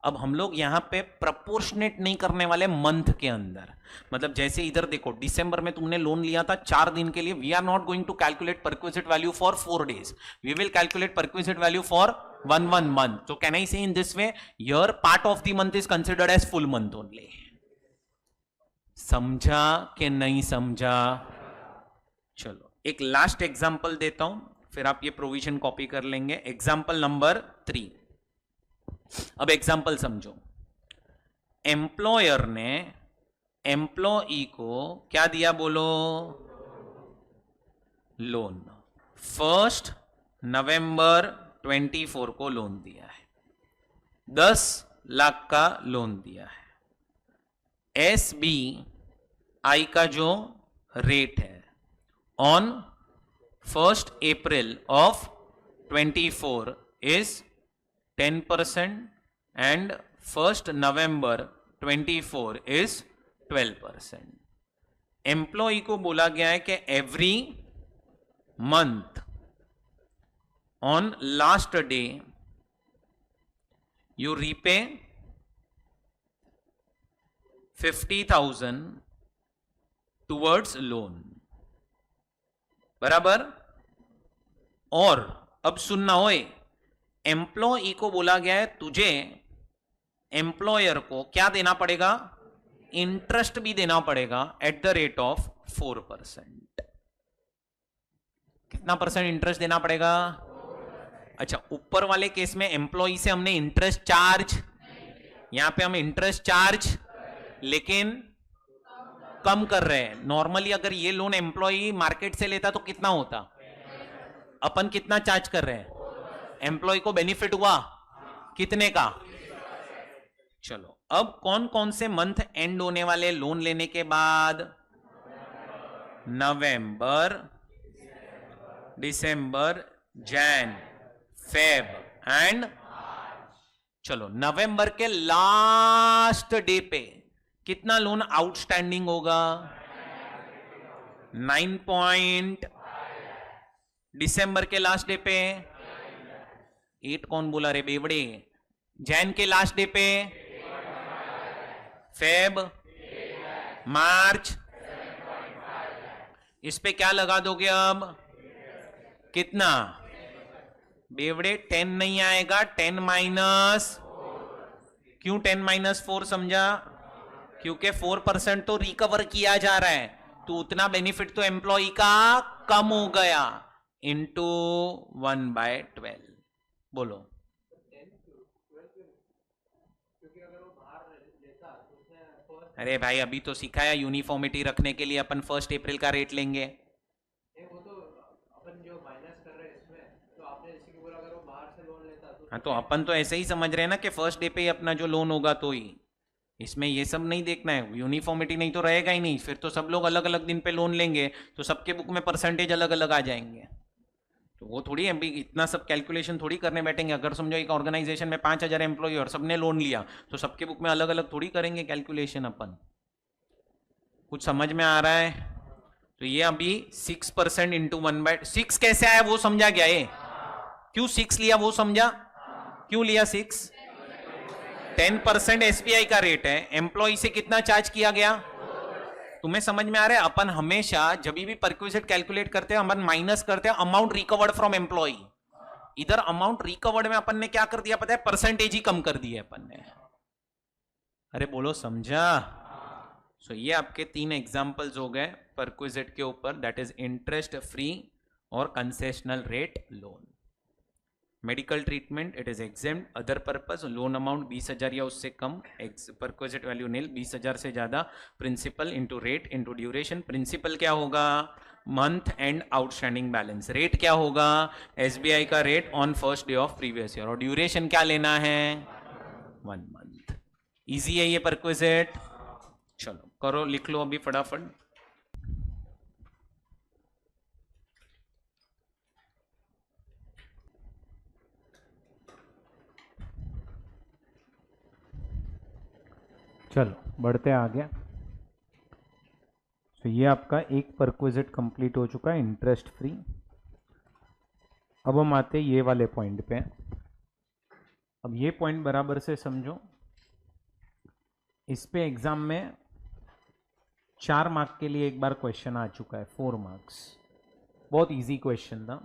अब हम लोग यहां पे प्रपोर्शनेट नहीं करने वाले मंथ के अंदर. मतलब जैसे इधर देखो, दिसंबर में तुमने लोन लिया था 4 दिन के लिए. We are not going to calculate perquisite value for 4 days. We will calculate perquisite value for 1 month. So can I say in this way, your part of the month is considered as full month only. समझा कि नहीं समझा? चलो एक last example देता हूं, फिर आप ये प्रोविजन कॉपी कर लेंगे. Example number 3. अब एग्जांपल समझो. एम्प्लॉयर ने एम्प्लॉई को क्या दिया बोलो? लोन. 1 नवंबर 24 को लोन दिया है. 10 लाख का लोन दिया है. एसबीआई का जो रेट है on 1 April of 24 is 10% and 1 November 24 is 12%. Employee को बोला गया है कि every month on last day you repay 50,000 towards loan. बराबर. और अब सुनना होए, एम्प्लॉई को बोला गया है तुझे एम्प्लॉयर को क्या देना पड़ेगा? इंटरेस्ट भी देना पड़ेगा एट द रेट ऑफ 4%. कितना परसेंट इंटरेस्ट देना पड़ेगा? अच्छा, ऊपर वाले केस में एम्प्लॉई से हमने इंटरेस्ट चार्ज, यहां पे हम इंटरेस्ट चार्ज लेकिन कम कर रहे हैं. नॉर्मली अगर ये लोन एम्प्लॉई मार्केट से लेता तो कितना होता? अपन कितना चार्ज कर रहे हैं? एम्प्लॉय को बेनिफिट हुआ कितने का? चलो अब कौन कौन से मंथ एंड होने वाले लोन लेने के बाद? नवंबर, दिसंबर, जैन, फेब एंड. चलो नवंबर के लास्ट डे पे कितना लोन आउटस्टैंडिंग होगा? 9. दिसंबर के लास्ट डे पे 8. कौन बोला रे बेवड़े? जैन के लास्ट डे पे, फेब, मार्च, इस पे क्या लगा दोगे अब? कितना बेवड़े? 10 नहीं आएगा, 10 माइनस. क्यों 10 माइनस 4 समझा? क्योंकि 4% तो रिकवर किया जा रहा है, तो उतना बेनिफिट तो एम्प्लॉय का कम हो गया. इंटू 1/12. बोलो. अरे भाई अभी तो सिखाया यूनिफॉर्मिटी रखने के लिए अपन 1 अप्रैल का रेट लेंगे। वो तो अपन जो माइनस कर रहे हैं इसमें, तो आपने जैसे कि बोला अगर वो बाहर से लोन लेता तो हाँ उसमें तो अपन तो ऐसे ही समझ रहे हैं ना कि फर्स्ट डे पे ही अपना जो लोन होगा तो ही, इसमें ये सब नहीं देखना है। यूनिफॉर्मिटी नहीं तो रहेगा ही नहीं, फिर तो सब लोग अलग अलग दिन पे लोन लेंगे तो सबके बुक में परसेंटेज अलग अलग आ जाएंगे। तो वो थोड़ी अभी इतना सब कैलकुलेशन थोड़ी करने बैठेंगे। अगर समझो एक ऑर्गेनाइजेशन में 5,000 एम्प्लॉय और सबने लोन लिया तो सबके बुक में अलग अलग थोड़ी करेंगे कैलकुलेशन अपन। कुछ समझ में आ रहा है? तो ये अभी 6% इंटू 1/6 कैसे आया वो समझा गया ये? क्यों 6 लिया वो समझा? क्यों लिया 6? 10% एसबीआई का रेट है, एम्प्लॉय से कितना चार्ज किया गया? तुम्हें समझ में आ रहा है? अपन हमेशा जब भी परक्विजिट कैलकुलेट करते हैं अपन माइनस करते हैं अमाउंट रिकवर्ड फ्रॉम एम्प्लॉय। इधर अमाउंट रिकवर्ड में अपन ने क्या कर दिया पता है? परसेंटेज ही कम कर दी है अपन ने। अरे बोलो समझा? सो ये आपके 3 एग्जांपल्स हो गए परक्विजिट के ऊपर, दैट इज इंटरेस्ट फ्री और concessional rate loan. Medical treatment it is exempt, other purpose loan amount 20,000 या उससे कम, परक्विजिट वैल्यू नील, 20,000 से ज्यादा, principal into rate into duration. Principal क्या होगा? Month end outstanding balance. Rate क्या होगा? एसबीआई का rate on first day of previous year. और ड्यूरेशन क्या लेना है? 1 मंथ। इजी है ये परक्विजिट। चलो करो, लिख लो अभी फटाफट। चलो बढ़ते आगे। तो ये आपका एक परक्विजिट कंप्लीट हो चुका है, इंटरेस्ट फ्री। अब हम आते हैं ये वाले पॉइंट पे। अब ये पॉइंट बराबर से समझो। इस पे एग्जाम में 4 मार्क के लिए एक बार क्वेश्चन आ चुका है, 4 मार्क्स। बहुत इजी क्वेश्चन था,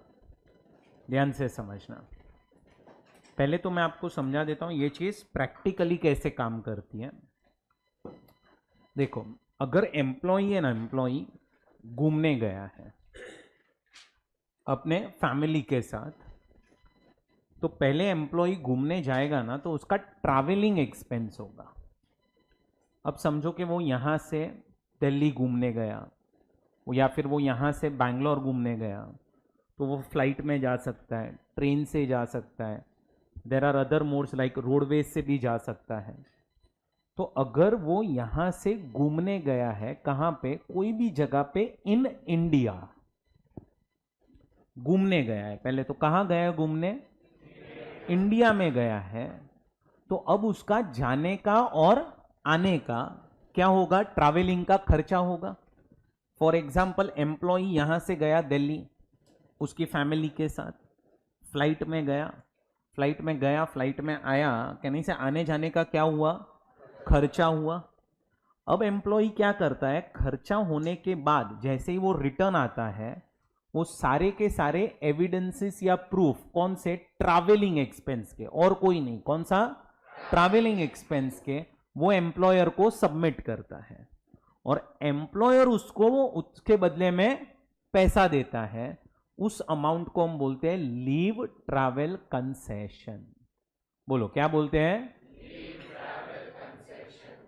ध्यान से समझना। पहले तो मैं आपको समझा देता हूं ये चीज प्रैक्टिकली कैसे काम करती है। देखो, अगर एम्प्लॉई है ना, एम्प्लॉई घूमने गया है अपने फैमिली के साथ, तो पहले एम्प्लॉई घूमने जाएगा ना तो उसका ट्रैवलिंग एक्सपेंस होगा। अब समझो कि वो यहाँ से दिल्ली घूमने गया या फिर वो यहाँ से बैंगलोर घूमने गया, तो वो फ्लाइट में जा सकता है, ट्रेन से जा सकता है, there are other modes like roadways से भी जा सकता है। तो अगर वो यहाँ से घूमने गया है कहाँ पे, कोई भी जगह पे इन इंडिया घूमने गया है, पहले तो कहाँ गया है घूमने? इंडिया में गया है। तो अब उसका जाने का और आने का क्या होगा? ट्रैवलिंग का खर्चा होगा। फॉर एग्जाम्पल, एम्प्लॉय यहां से गया दिल्ली उसकी फैमिली के साथ, फ्लाइट में गया, फ्लाइट में आया, कहने से आने जाने का क्या हुआ? खर्चा हुआ। अब एम्प्लॉय क्या करता है? खर्चा होने के बाद जैसे ही वो रिटर्न आता है, वो सारे के सारे एविडेंसेस या प्रूफ, कौन से? ट्रैवलिंग एक्सपेंस के, और कोई नहीं। कौन सा? ट्रैवलिंग एक्सपेंस के, वो एम्प्लॉयर को सबमिट करता है और एम्प्लॉयर उसको उसके बदले में पैसा देता है। उस अमाउंट को हम बोलते हैं लीव ट्रैवल कंसेशन। बोलो क्या बोलते हैं?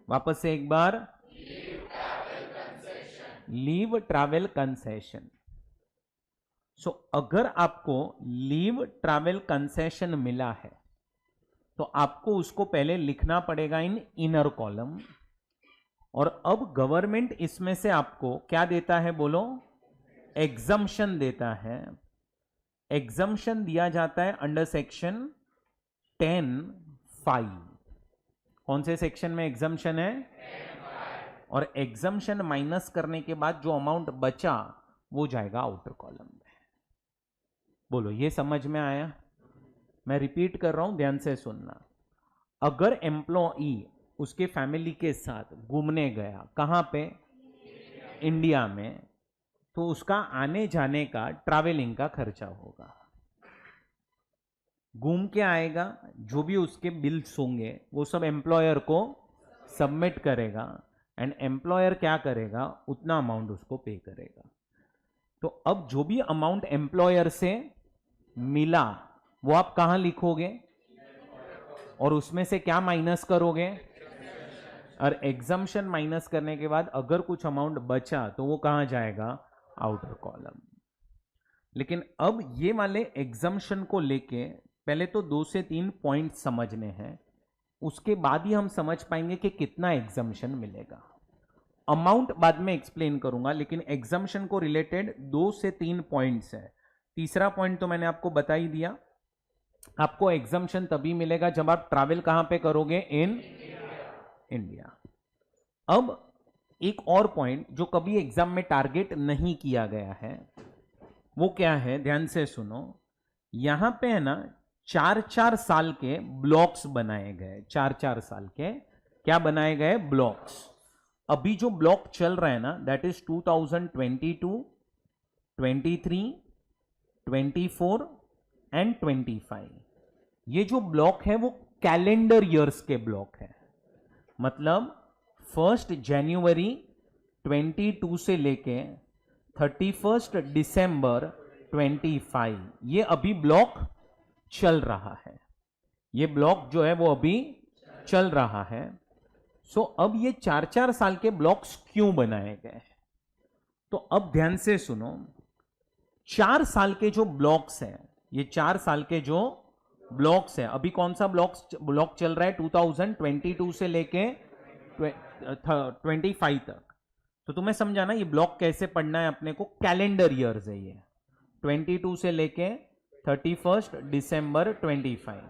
वापस से एक बार, लीव ट्रैवल कंसेशन। सो अगर आपको लीव ट्रैवल कंसेशन मिला है तो आपको उसको पहले लिखना पड़ेगा इन इनर कॉलम। और अब गवर्नमेंट इसमें से आपको क्या देता है? बोलो, एग्जम्पशन देता है। एग्जम्पशन दिया जाता है अंडर सेक्शन 10(5). कौन से सेक्शन में एग्जम्पशन है? 10(5). और एग्जम्पशन माइनस करने के बाद जो अमाउंट बचा वो जाएगा आउटर कॉलम में। बोलो ये समझ में आया? मैं रिपीट कर रहा हूं, ध्यान से सुनना। अगर एम्प्लॉई उसके फैमिली के साथ घूमने गया, कहां पे? इंडिया में, तो उसका आने जाने का, ट्रैवलिंग का खर्चा होगा। घूम के आएगा, जो भी उसके बिल्स होंगे वो सब एम्प्लॉयर को सबमिट करेगा एंड एम्प्लॉयर क्या करेगा? उतना अमाउंट उसको पे करेगा। तो अब जो भी अमाउंट एम्प्लॉयर से मिला वो आप कहां लिखोगे और उसमें से क्या माइनस करोगे? और एग्जम्पशन माइनस करने के बाद अगर कुछ अमाउंट बचा तो वो कहां जाएगा, आउटर कॉलम। लेकिन अब ये वाले एग्जम्पशन को लेके पहले तो 2 से 3 पॉइंट समझने हैं, उसके बाद ही हम समझ पाएंगे कि कितना एग्जम्पशन मिलेगा। अमाउंट बाद में एक्सप्लेन करूंगा, लेकिन एग्जम्पशन को रिलेटेड 2 से 3 पॉइंट्स है। तीसरा पॉइंट तो मैंने आपको बता ही दिया, आपको एग्जम्पशन तभी मिलेगा जब आप ट्रैवल कहां पे करोगे, इन इंडिया। अब एक और पॉइंट जो कभी एग्जाम में टारगेट नहीं किया गया है वो क्या है, ध्यान से सुनो। यहां पे है ना 4-4 साल के ब्लॉक्स बनाए गए, 4-4 साल के क्या बनाए गए, ब्लॉक्स। अभी जो ब्लॉक चल रहा है ना दैट इज 2022, 23, 24 एंड 25। ये जो ब्लॉक है वो कैलेंडर ईयर्स के ब्लॉक है, मतलब 1 जनवरी 22 से लेके 31 दिसंबर 25, ये अभी ब्लॉक चल रहा है। ये ब्लॉक जो है वो अभी चल रहा है। सो अब ये 4-4 साल के ब्लॉक्स क्यों बनाए गए, तो अब ध्यान से सुनो। 4 साल के जो ब्लॉक्स हैं, ये 4 साल के जो ब्लॉक्स हैं, अभी कौन सा ब्लॉक चल रहा है, 2022 से लेके 25 तक। तो तुम्हें समझाना ये ब्लॉक कैसे पढ़ना है अपने को, कैलेंडर ईयर्स है ये, 22 से लेके 31 दिसंबर 25।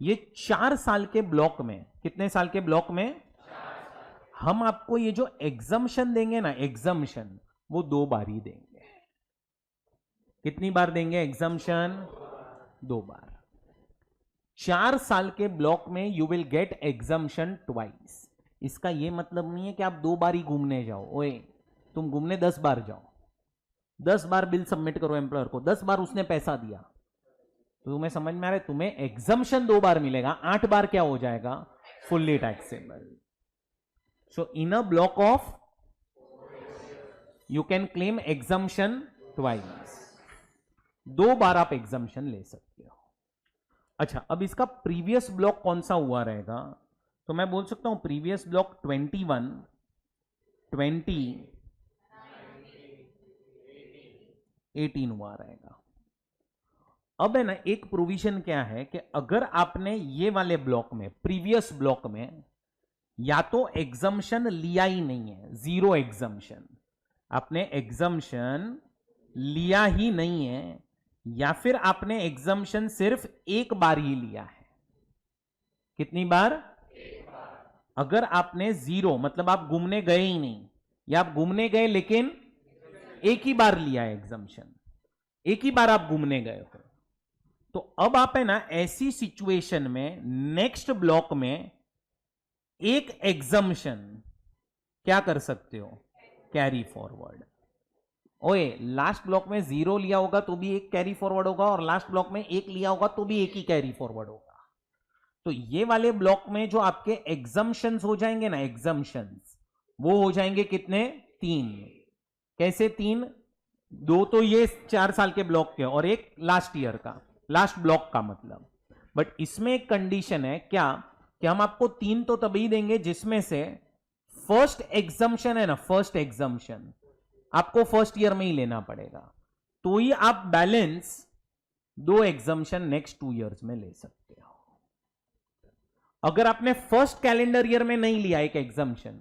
ये 4 साल के ब्लॉक में, कितने साल के ब्लॉक में, हम आपको ये जो एग्जम्पशन देंगे ना, एग्जम्पशन वो 2 बार ही देंगे। कितनी बार देंगे एग्जम्पशन, 2 बार। 4 साल के ब्लॉक में you will get exemption twice. इसका ये मतलब नहीं है कि आप 2 बार ही घूमने जाओ, ओए तुम घूमने 10 बार जाओ, 10 बार बिल सबमिट करो एम्प्लॉयर को, 10 बार उसने पैसा दिया, तो तुम्हें समझ में आ रहा है, तुम्हें एग्जम्पशन 2 बार मिलेगा, 8 बार क्या हो जाएगा, fully taxable. So in a block of you can claim exemption twice, 2 बार आप एग्जम्पशन ले सकते हो। अच्छा, अब इसका प्रीवियस ब्लॉक कौन सा हुआ रहेगा, तो मैं बोल सकता हूं प्रीवियस ब्लॉक 21, 20, 18 हुआ रहेगा। अब है ना एक प्रोविजन क्या है कि अगर आपने ये वाले ब्लॉक में, प्रीवियस ब्लॉक में या तो एग्जम्पशन लिया ही नहीं है, 0 एग्जम्पशन, आपने एग्जम्पशन लिया ही नहीं है, या फिर आपने एग्जम्पशन सिर्फ 1 बार ही लिया है। कितनी बार, 1 बार। अगर आपने 0 मतलब आप घूमने गए ही नहीं, या आप घूमने गए लेकिन 1 ही बार लिया है एग्जम्पशन, 1 ही बार आप घूमने गए हो, तो अब आप है ना ऐसी सिचुएशन में नेक्स्ट ब्लॉक में एक एग्जम्पशन क्या कर सकते हो, कैरी फॉरवर्ड। ओए लास्ट ब्लॉक में 0 लिया होगा तो भी 1 कैरी फॉरवर्ड होगा, और लास्ट ब्लॉक में 1 लिया होगा तो भी 1 ही कैरी फॉरवर्ड होगा। तो ये वाले ब्लॉक में जो आपके एग्जम्पशंस हो जाएंगे ना, एग्जम्पशंस वो हो जाएंगे कितने, 3। कैसे 3, 2 तो ये 4 साल के ब्लॉक के और 1 लास्ट ईयर का, लास्ट ब्लॉक का मतलब। बट इसमें एक कंडीशन है क्या, कि हम आपको 3 तो तभी देंगे जिसमें से फर्स्ट एग्जम्पशन है ना, फर्स्ट एग्जम्पशन आपको फर्स्ट ईयर में ही लेना पड़ेगा, तो ही आप बैलेंस 2 एग्जम्पशन नेक्स्ट 2 ईयर्स में ले सकते हो। अगर आपने फर्स्ट कैलेंडर ईयर में नहीं लिया एक एग्जम्पशन,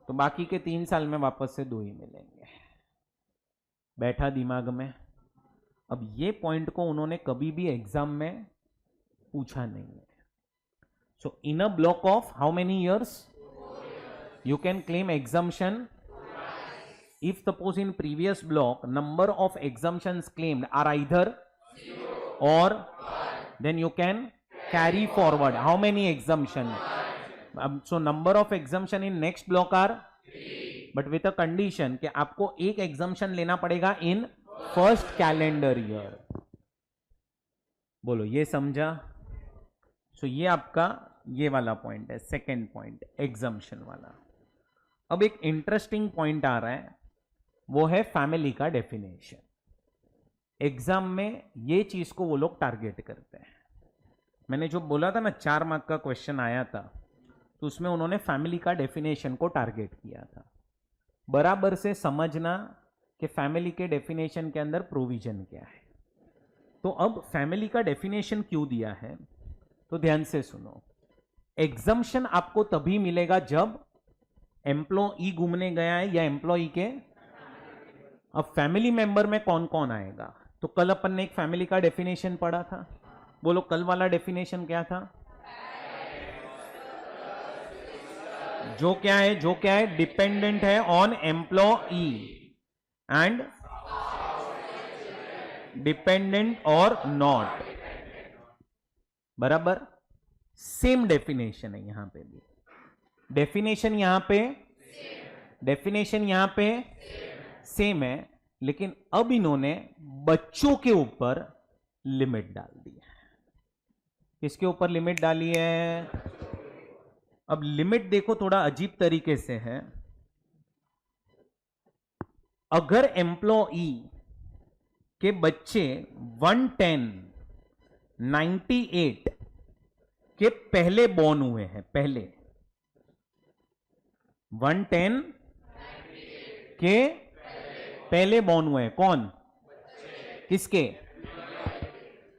तो बाकी के 3 साल में वापस से 2 ही मिलेंगे। बैठा दिमाग में। अब ये पॉइंट को उन्होंने कभी भी एग्जाम में पूछा नहीं है। So in a block of how many years you can claim exemption if suppose in previous block number of exemptions claimed are either 0 or 1, then you can carry forward how many exemption, so number of exemption in next block are 3, but with a condition कि आपको एक exemption लेना पड़ेगा in first calendar year। बोलो ये समझा। सो ये आपका ये वाला पॉइंट है, सेकेंड पॉइंट exemption वाला। अब एक इंटरेस्टिंग पॉइंट आ रहा है, वो है फैमिली का डेफिनेशन। एग्जाम में ये चीज को वो लोग टारगेट करते हैं। मैंने जो बोला था ना 4 मार्क का क्वेश्चन आया था, तो उसमें उन्होंने फैमिली का डेफिनेशन को टारगेट किया था। बराबर से समझना कि फैमिली के डेफिनेशन के अंदर प्रोविजन क्या है। तो अब फैमिली का डेफिनेशन क्यों दिया है, तो ध्यान से सुनो। एग्जम्पशन आपको तभी मिलेगा जब एम्प्लॉई घूमने गया है या एम्प्लॉई के। अब फैमिली मेंबर में कौन कौन आएगा, तो कल अपन ने एक फैमिली का डेफिनेशन पढ़ा था। बोलो कल वाला डेफिनेशन क्या था? जो क्या है डिपेंडेंट है ऑन एम्प्लॉई एंड डिपेंडेंट और नॉट। बराबर सेम डेफिनेशन है यहां पे भी। डेफिनेशन यहां पे सेम है, लेकिन अब इन्होंने बच्चों के ऊपर लिमिट डाल दी है। किसके ऊपर लिमिट डाली है? अब लिमिट देखो थोड़ा अजीब तरीके से है। अगर एम्प्लॉई के बच्चे 110, 98 के पहले बॉर्न हुए हैं, पहले 110 के पहले बॉर्न हुए हैं, कौन? किसके?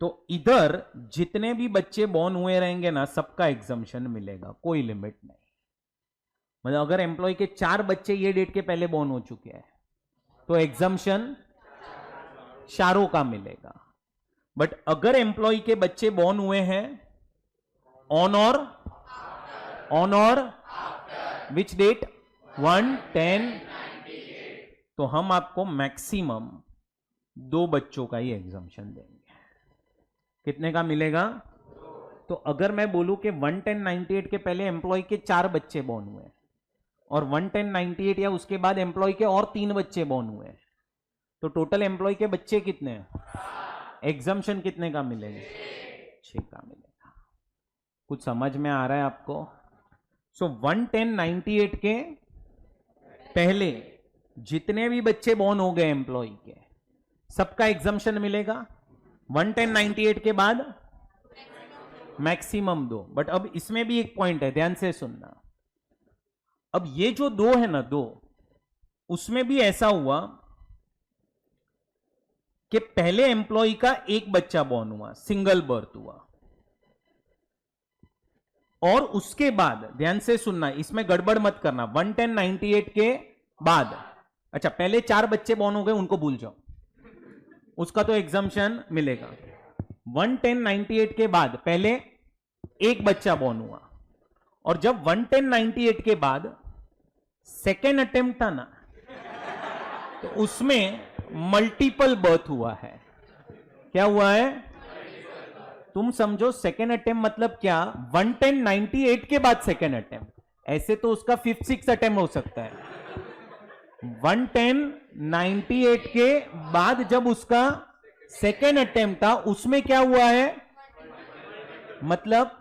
तो इधर जितने भी बच्चे बॉर्न हुए रहेंगे ना, सबका एग्जम्पशन मिलेगा, कोई लिमिट नहीं। मतलब अगर एम्प्लॉय के 4 बच्चे ये डेट के पहले बॉर्न हो चुके हैं तो एग्जम्पशन चारों का मिलेगा। बट अगर एम्प्लॉय के बच्चे बॉर्न हुए हैं ऑन और विच डेट 110, तो हम आपको मैक्सिमम 2 बच्चों का ही एग्जम्पशन देंगे। कितने का मिलेगा? तो अगर मैं बोलूं कि 110, 98 के पहले एम्प्लॉय के 4 बच्चे बॉर्न हुए और 110, 98 या उसके बाद एम्प्लॉय के और 3 बच्चे बॉर्न हुए, तो टोटल एम्प्लॉय के बच्चे कितने हैं? एग्जम्पशन कितने का मिलेगा? 6 का मिलेगा। कुछ समझ में आ रहा है आपको? सो 110, 98 के पहले जितने भी बच्चे बॉर्न हो गए एम्प्लॉय के, सबका एग्जम्पशन मिलेगा। 110, 98 के बाद मैक्सिमम 2। बट अब इसमें भी एक पॉइंट है, ध्यान से सुनना। अब ये जो 2 है ना, 2, उसमें भी ऐसा हुआ कि पहले एम्प्लॉय का एक बच्चा बॉर्न हुआ, सिंगल बर्थ हुआ, और उसके बाद ध्यान से सुनना, इसमें गड़बड़ मत करना। 110, 98 के बाद, अच्छा पहले 4 बच्चे बॉर्न हो गए, उनको भूल जाओ, उसका तो एग्जम्पशन मिलेगा। 110, 98 के बाद पहले एक बच्चा बॉर्न हुआ, और जब 110, 98 के बाद सेकेंड अटेम्प्ट था ना, तो उसमें मल्टीपल बर्थ हुआ है। क्या हुआ है? तुम समझो सेकेंड अटेम्प्ट मतलब क्या? 110, 98 के बाद सेकेंड अटेम्प्ट, ऐसे तो उसका 5th, 6th अटेम्प्ट हो सकता है। 110, 98 के बाद जब उसका सेकेंड अटेम्प्ट था, उसमें क्या हुआ है? मतलब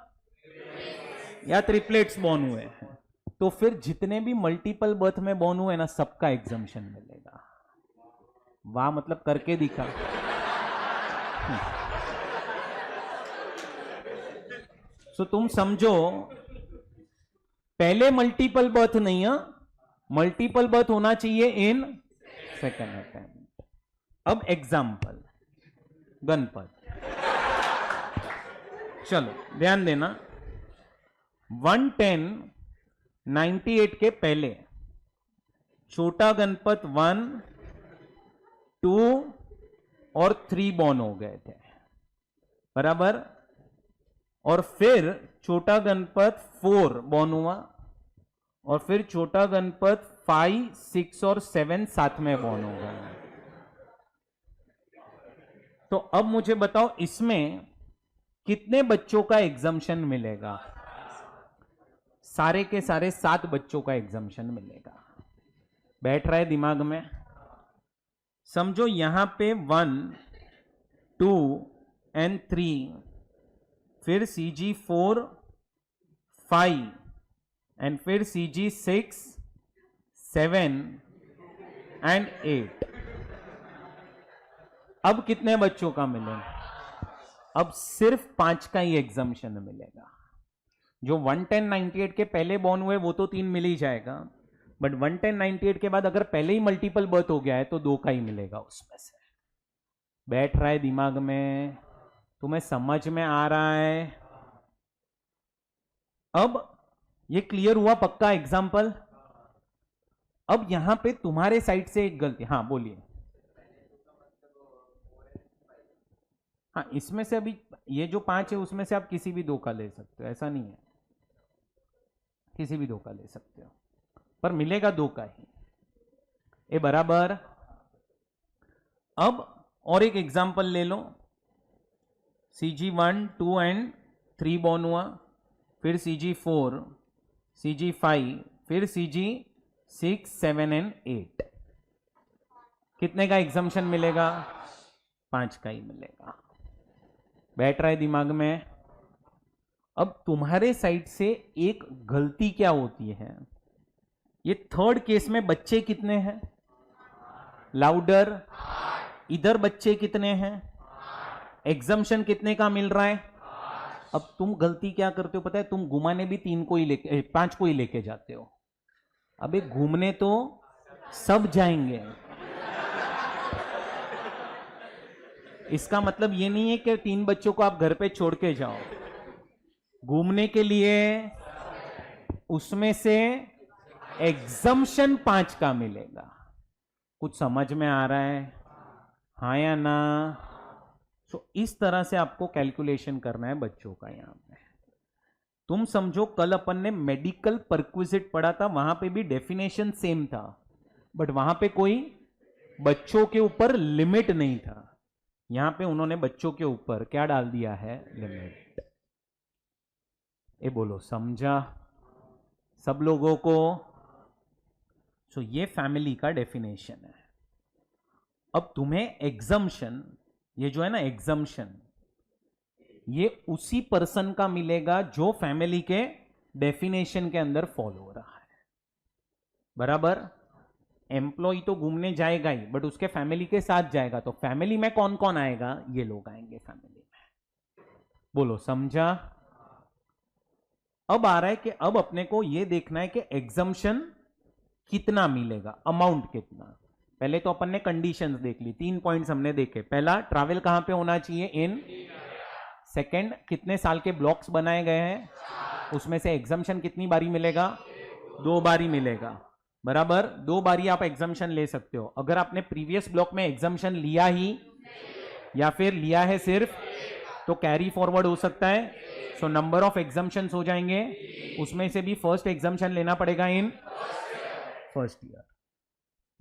या ट्रिपलेट्स बॉर्न हुए हैं। तो फिर जितने भी मल्टीपल बर्थ में बॉर्न हुए ना, सबका एग्जम्पशन मिलेगा। वाह, मतलब करके दिखा। सो तुम समझो, पहले मल्टीपल बर्थ नहीं है, मल्टीपल बर्थ होना चाहिए इन सेकेंड अटेम्प्ट। अब एग्जाम्पल गणपत, चलो ध्यान देना। 110, 98 के पहले छोटा गणपत 1, 2 और 3 बॉर्न हो गए थे, बराबर। और फिर छोटा गणपत 4 बॉर्न हुआ, और फिर छोटा गणपत 5, 6 और 7 साथ में बॉर्न हो गए। तो अब मुझे बताओ, इसमें कितने बच्चों का एग्जम्पशन मिलेगा? सारे के सारे 7 बच्चों का एग्जम्पशन मिलेगा। बैठ रहा है दिमाग में? समझो यहां पे 1, 2 एंड 3, फिर CG4, 5 एंड फिर CG6, 7 एंड 8। अब कितने बच्चों का मिलेगा? अब सिर्फ 5 का ही एग्जम्पशन मिलेगा। जो 11098 के पहले बॉर्न हुए वो तो 3 मिल ही जाएगा, बट 11098 के बाद अगर पहले ही मल्टीपल बर्थ हो गया है तो 2 का ही मिलेगा उसमें से। बैठ रहा है दिमाग में? तुम्हें समझ में आ रहा है? अब ये क्लियर हुआ पक्का एग्जाम्पल? अब यहां पे तुम्हारे साइड से एक गलती, हाँ बोलिए। हाँ, इसमें से अभी ये जो 5 है उसमें से आप किसी भी 2 का ले सकते हो, ऐसा नहीं है, किसी भी 2 का ले सकते हो, पर मिलेगा 2 का ही। ये बराबर। अब और एक एग्जाम्पल ले लो। CG1, 2 एंड 3 बॉर्न हुआ, फिर CG4, CG5, फिर CG6, 7 एंड 8। कितने का एग्जम्पशन मिलेगा? 5 का ही मिलेगा। बैठ रहा है दिमाग में? अब तुम्हारे साइड से एक गलती क्या होती है, ये थर्ड केस में बच्चे कितने हैं? लाउडर। इधर बच्चे कितने हैं? एग्जम्पशन कितने का मिल रहा है? अब तुम गलती क्या करते हो पता है? तुम घुमाने भी 3 को ही लेके 5 को ही लेके जाते हो। अबे घूमने तो सब जाएंगे। इसका मतलब ये नहीं है कि 3 बच्चों को आप घर पे छोड़ के जाओ, घूमने के लिए उसमें से एग्जम्पशन 5 का मिलेगा। कुछ समझ में आ रहा है? हाँ या ना? तो इस तरह से आपको कैलकुलेशन करना है बच्चों का। यहां पे तुम समझो, कल अपन ने मेडिकल परक्विजिट पढ़ा था, वहां पे भी डेफिनेशन सेम था, बट वहां पे कोई बच्चों के ऊपर लिमिट नहीं था। यहां पे उन्होंने बच्चों के ऊपर क्या डाल दिया है? लिमिट। ये बोलो समझा सब लोगों को? सो ये फैमिली का डेफिनेशन है। अब तुम्हें एग्जम्पशन, ये जो है ना एग्जम्पशन, ये उसी पर्सन का मिलेगा जो फैमिली के डेफिनेशन के अंदर फॉलो हो रहा है। बराबर? एम्प्लॉय तो घूमने जाएगा ही, बट उसके फैमिली के साथ जाएगा, तो फैमिली में कौन कौन आएगा? ये लोग आएंगे फैमिली में। बोलो समझा? अब आ रहा है कि अब अपने को ये देखना है कि एग्जम्पशन कितना मिलेगा, अमाउंट कितना। पहले तो अपन ने कंडीशंस देख ली, 3 पॉइंट्स हमने देखे। पहला, ट्रैवल कहां पे होना चाहिए? इन। सेकंड, कितने साल के ब्लॉक्स बनाए गए हैं, उसमें से एग्जम्पशन कितनी बारी मिलेगा? 2 बारी मिलेगा। बराबर? 2 बारी आप एग्जम्पशन ले सकते हो। अगर आपने प्रीवियस ब्लॉक में एग्जम्पशन लिया ही या फिर लिया है सिर्फ, तो कैरी फॉरवर्ड हो सकता है। सो नंबर ऑफ एग्जम्पशन हो जाएंगे, उसमें से भी फर्स्ट एग्जम्पशन लेना पड़ेगा इन फर्स्ट ईयर।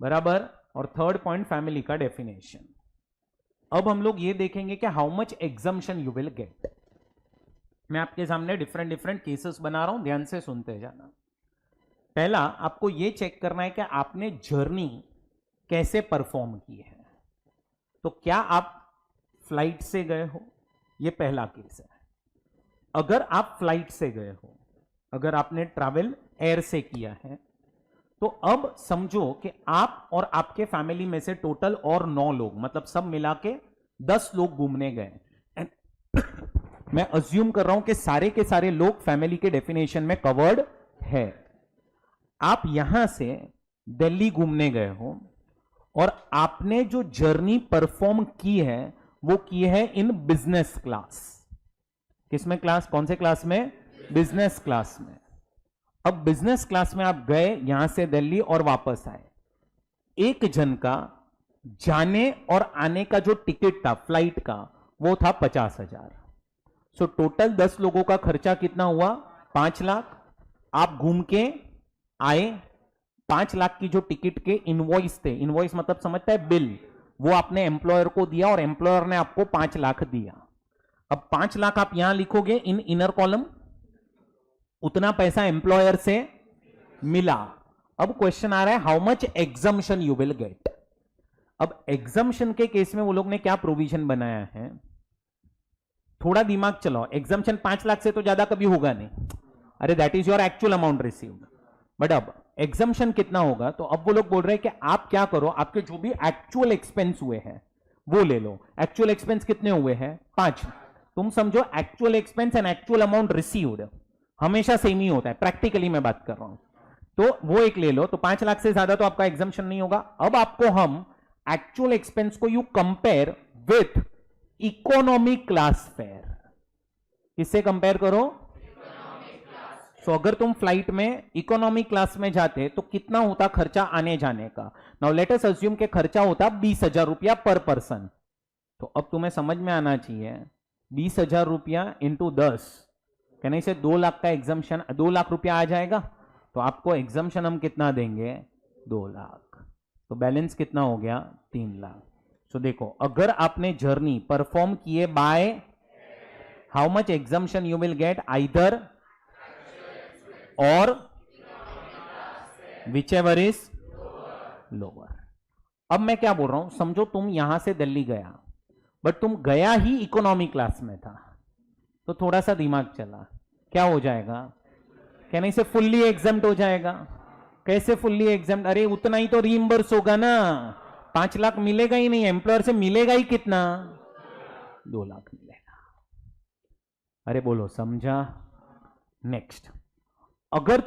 बराबर? और थर्ड पॉइंट, फैमिली का डेफिनेशन। अब हम लोग ये देखेंगे कि how much exemption you will get. मैं आपके सामने डिफरेंट डिफरेंट केसेस बना रहा हूं, ध्यान से सुनते जाना। पहला, आपको ये चेक करना है कि आपने जर्नी कैसे परफॉर्म की है। तो क्या आप फ्लाइट से गए हो? ये पहला केस है। अगर आप फ्लाइट से गए हो, अगर आपने ट्रैवल एयर से किया है, तो अब समझो कि आप और आपके फैमिली में से टोटल और 9 लोग, मतलब सब मिला के 10 लोग घूमने गए। मैं अज्यूम कर रहा हूं कि सारे के सारे लोग फैमिली के डेफिनेशन में कवर्ड है। आप यहां से दिल्ली घूमने गए हो और आपने जो जर्नी परफॉर्म की है वो की है इन बिजनेस क्लास। किसमें क्लास? कौन से क्लास में? बिजनेस क्लास में। अब बिजनेस क्लास में आप गए यहां से दिल्ली और वापस आए। एक जन का जाने और आने का जो टिकट था फ्लाइट का, वो था 50,000। सो टोटल 10 लोगों का खर्चा कितना हुआ? 5 लाख। आप घूम के आए, 5 लाख की जो टिकट के इनवॉइस थे, इनवॉइस मतलब समझता है बिल, वो आपने एम्प्लॉयर को दिया और एम्प्लॉयर ने आपको 5 लाख दिया। अब 5 लाख आप यहां लिखोगे इन इनर कॉलम, उतना पैसा एम्प्लॉयर से मिला। अब क्वेश्चन आ रहा है how much exemption you will get. अब एग्जम्पशन के केस में वो लोग ने क्या प्रोविजन बनाया है, थोड़ा दिमाग चलाओ। एग्जम्पशन 5 लाख से तो ज्यादा कभी होगा नहीं, अरे that is your actual amount received. But अब एग्जम्पशन कितना होगा? तो अब वो लोग बोल रहे हैं कि आप क्या करो, आपके जो भी एक्चुअल एक्सपेंस हुए हैं वो ले लो। एक्चुअल एक्सपेंस कितने हुए हैं? 5। तुम समझो actual expense and actual amount received, हमेशा सेम ही होता है, प्रैक्टिकली मैं बात कर रहा हूं। तो वो एक ले लो, तो 5 लाख से ज्यादा तो आपका एग्जम्पशन नहीं होगा। अब आपको हम एक्चुअल एक्सपेंस को you compare with economy class fair. किससे कंपेयर करो? सो अगर तुम फ्लाइट में इकोनॉमी क्लास में जाते तो कितना होता खर्चा आने जाने का? नाउ लेट अस अज्यूम के खर्चा होता 20,000 रुपया पर पर्सन। तो अब तुम्हें समझ में आना चाहिए 20,000 रुपया इंटू 10, कहने से 2 लाख का एग्जम्पशन, 2 लाख रुपया आ जाएगा। तो आपको एग्जम्पशन हम कितना देंगे? 2 लाख। तो बैलेंस कितना हो गया? 3 लाख। सो देखो, अगर आपने जर्नी परफॉर्म किए by how much exemption you will get, either और विच एवर इज लोअर। अब मैं क्या बोल रहा हूं, समझो तुम यहां से दिल्ली गया, बट तुम गया ही इकोनॉमी क्लास में था, तो थोड़ा सा दिमाग चला, क्या हो जाएगा? कहने से फुल्ली एग्जम्प्ट हो जाएगा। कैसे फुल्ली एग्जम्प्ट? अरे उतना ही तो रीइंबर्स होगा ना, 5 लाख मिलेगा ही नहीं, एम्प्लॉयर से मिलेगा ही कितना? 2 लाख मिलेगा। अरे बोलो समझा? नेक्स्ट, अगर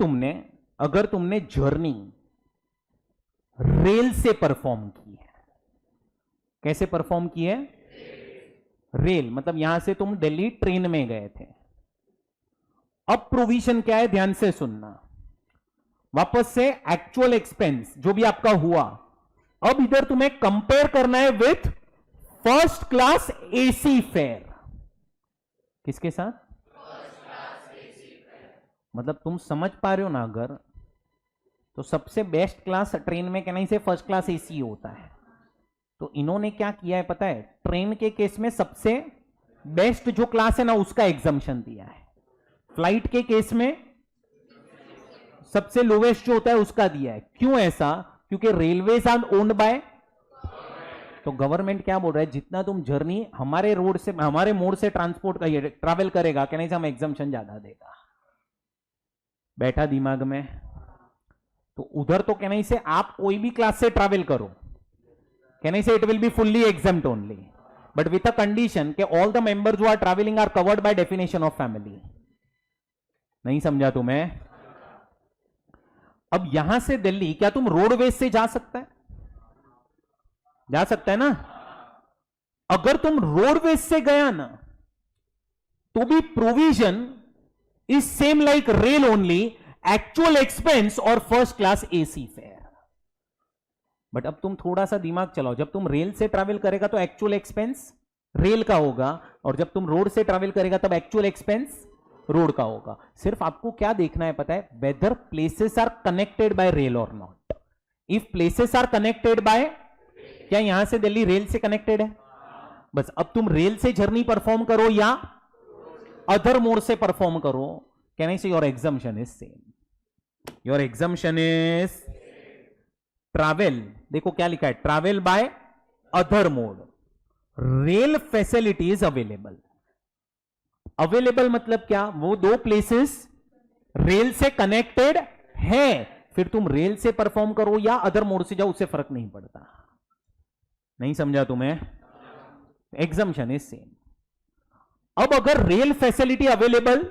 तुमने जर्नी रेल से परफॉर्म की है, कैसे परफॉर्म की है? रेल मतलब यहां से तुम दिल्ली ट्रेन में गए थे। अब प्रोविजन क्या है, ध्यान से सुनना। वापस से एक्चुअल एक्सपेंस जो भी आपका हुआ, अब इधर तुम्हें कंपेयर करना है with first class AC fair. किसके साथ? मतलब तुम समझ पा रहे हो ना? अगर तो सबसे बेस्ट क्लास ट्रेन में कहना से फर्स्ट क्लास एसी होता है। तो इन्होंने क्या किया है पता है? ट्रेन के केस में सबसे बेस्ट जो क्लास है ना उसका एग्जम्पशन दिया है। फ्लाइट के केस में सबसे लोवेस्ट जो होता है उसका दिया है। क्यों ऐसा? क्योंकि रेलवेज आर ओन्ड बाय, तो गवर्नमेंट क्या बोल रहा है, जितना तुम जर्नी हमारे रोड से, हमारे मोड से ट्रैवल करेगा, कहने से हम एग्जम्पशन ज्यादा देगा। बैठा दिमाग में? तो उधर तो कहने से आप कोई भी क्लास से ट्रैवल करो, कहने से it will be fully exempt only, but with a condition कि all the members who are travelling are covered by definition of family. नहीं समझा तुम्हें? अब यहां से दिल्ली क्या तुम रोडवेज से जा सकता है? जा सकता है ना? अगर तुम रोडवेज से गया ना तो भी provision is same like rail only, actual expense और first class AC fare. But अब तुम थोड़ा सा दिमाग चलाओ, जब तुम रेल से ट्रैवल करेगा तो एक्चुअल एक्सपेंस रेल का होगा, और जब तुम रोड से ट्रैवल करेगा तब एक्चुअल एक्सपेंस रोड का होगा। सिर्फ आपको क्या देखना है पता है? Whether places are connected by rail or not. If places are connected by, क्या यहां से दिल्ली रेल से कनेक्टेड है? बस अब तुम रेल से जर्नी परफॉर्म करो या अदर मोड से परफॉर्म करो, कहने से your exemption is same. Your exemption is travel, देखो क्या लिखा है, travel by other mode, rail facilities available. Available मतलब क्या? वो 2 प्लेसेस रेल से कनेक्टेड है, फिर तुम रेल से परफॉर्म करो या अदर मोड से जाओ, उससे फर्क नहीं पड़ता। नहीं समझा तुम्हें? Exemption is same. अब अगर रेल फैसिलिटी अवेलेबल,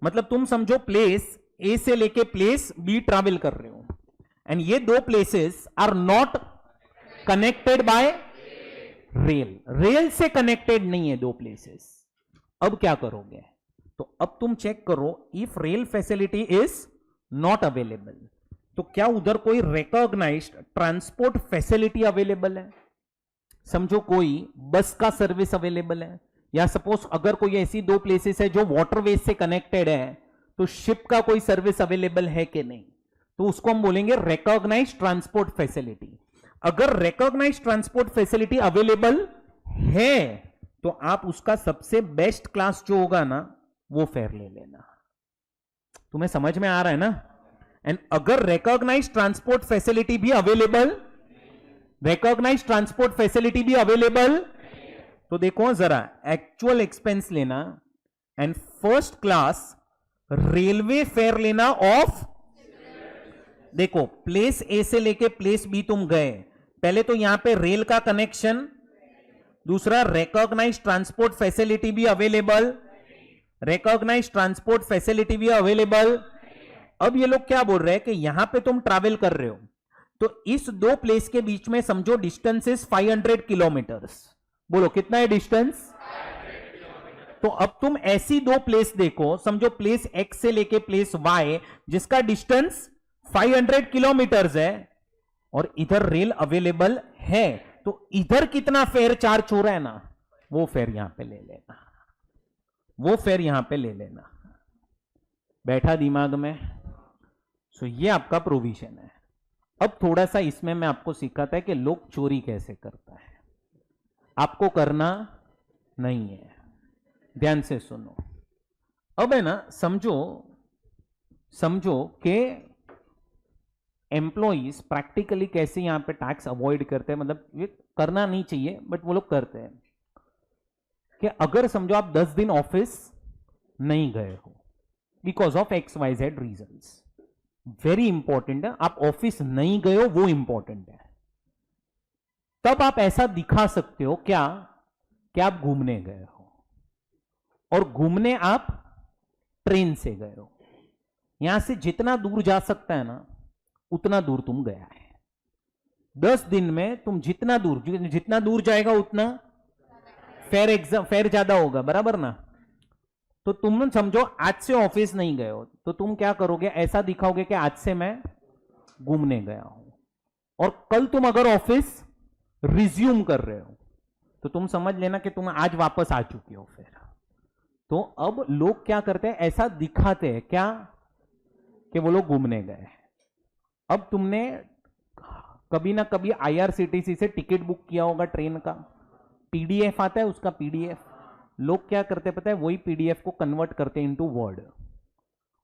मतलब तुम समझो प्लेस ए से लेके प्लेस बी ट्रैवल कर रहे हो, एंड ये 2 places are not connected by rail, rail से कनेक्टेड नहीं है 2 प्लेसेस। अब क्या करोगे? तो अब तुम चेक करो, if rail facility is not available, तो क्या उधर कोई रिकॉग्नाइज्ड ट्रांसपोर्ट फैसिलिटी अवेलेबल है? समझो कोई बस का सर्विस अवेलेबल है, या सपोज अगर कोई ऐसी 2 प्लेसेस है जो वाटरवेज से कनेक्टेड है, तो शिप का कोई सर्विस अवेलेबल है कि नहीं, तो उसको हम बोलेंगे रिकॉग्नाइज्ड ट्रांसपोर्ट फैसिलिटी। अगर रिकॉग्नाइज्ड ट्रांसपोर्ट फैसिलिटी अवेलेबल है तो आप उसका सबसे बेस्ट क्लास जो होगा ना वो फेयर ले लेना। तुम्हें समझ में आ रहा है ना? एंड अगर रिकॉग्नाइज्ड ट्रांसपोर्ट फैसिलिटी भी अवेलेबल, रिकॉग्नाइज्ड ट्रांसपोर्ट फैसिलिटी भी अवेलेबल, तो देखो जरा एक्चुअल एक्सपेंस लेना and first class railway fair लेना ऑफ, देखो प्लेस ए से लेके प्लेस बी तुम गए, पहले तो यहां पे रेल का कनेक्शन, दूसरा रिकॉग्नाइज्ड ट्रांसपोर्ट फैसिलिटी भी अवेलेबल, रिकॉग्नाइज ट्रांसपोर्ट फैसिलिटी भी अवेलेबल। अब ये लोग क्या बोल रहे हैं कि यहां पे तुम ट्रैवल कर रहे हो तो इस दो प्लेस के बीच में समझो डिस्टेंस इज 500 किलोमीटर्स। बोलो कितना है डिस्टेंस? तो अब तुम ऐसी दो प्लेस देखो, समझो प्लेस एक्स से लेके प्लेस वाई जिसका डिस्टेंस 500 किलोमीटर्स है और इधर रेल अवेलेबल है, तो इधर कितना फेयर चार्ज हो रहा है ना, वो फेयर यहां पे ले लेना, वो फेयर यहां पे ले लेना। बैठा दिमाग में? सो ये आपका प्रोविजन है। अब थोड़ा सा इसमें मैं आपको सिखाता है कि लोग चोरी कैसे करता है, आपको करना नहीं है। ध्यान से सुनो। अब है ना, समझो समझो कि एम्प्लॉइज प्रैक्टिकली कैसे यहां पे टैक्स अवॉइड करते हैं, मतलब ये करना नहीं चाहिए बट वो लोग करते हैं कि अगर समझो आप 10 दिन ऑफिस नहीं गए हो because of XYZ reasons, very important है, आप ऑफिस नहीं गए हो वो इंपॉर्टेंट है, तब आप ऐसा दिखा सकते हो क्या कि आप घूमने गए हो, और घूमने आप ट्रेन से गए हो। यहां से जितना दूर जा सकता है ना उतना दूर तुम गया है। 10 दिन में तुम जितना दूर जाएगा उतना फेयर ज्यादा होगा, बराबर ना? तो तुम समझो आज से ऑफिस नहीं गए हो तो तुम क्या करोगे, ऐसा दिखाओगे कि आज से मैं घूमने गया हूं, और कल तुम अगर ऑफिस रिज्यूम कर रहे हो तो तुम समझ लेना कि तुम आज वापस आ चुके हो फिर। तो अब लोग क्या करते हैं, ऐसा दिखाते हैं क्या कि वो लोग घूमने गए। अब तुमने कभी ना कभी IRCTC से टिकट बुक किया होगा ट्रेन का, PDF आता है उसका PDF, लोग क्या करते पता है, वही PDF को कन्वर्ट करते हैं इनटू वर्ड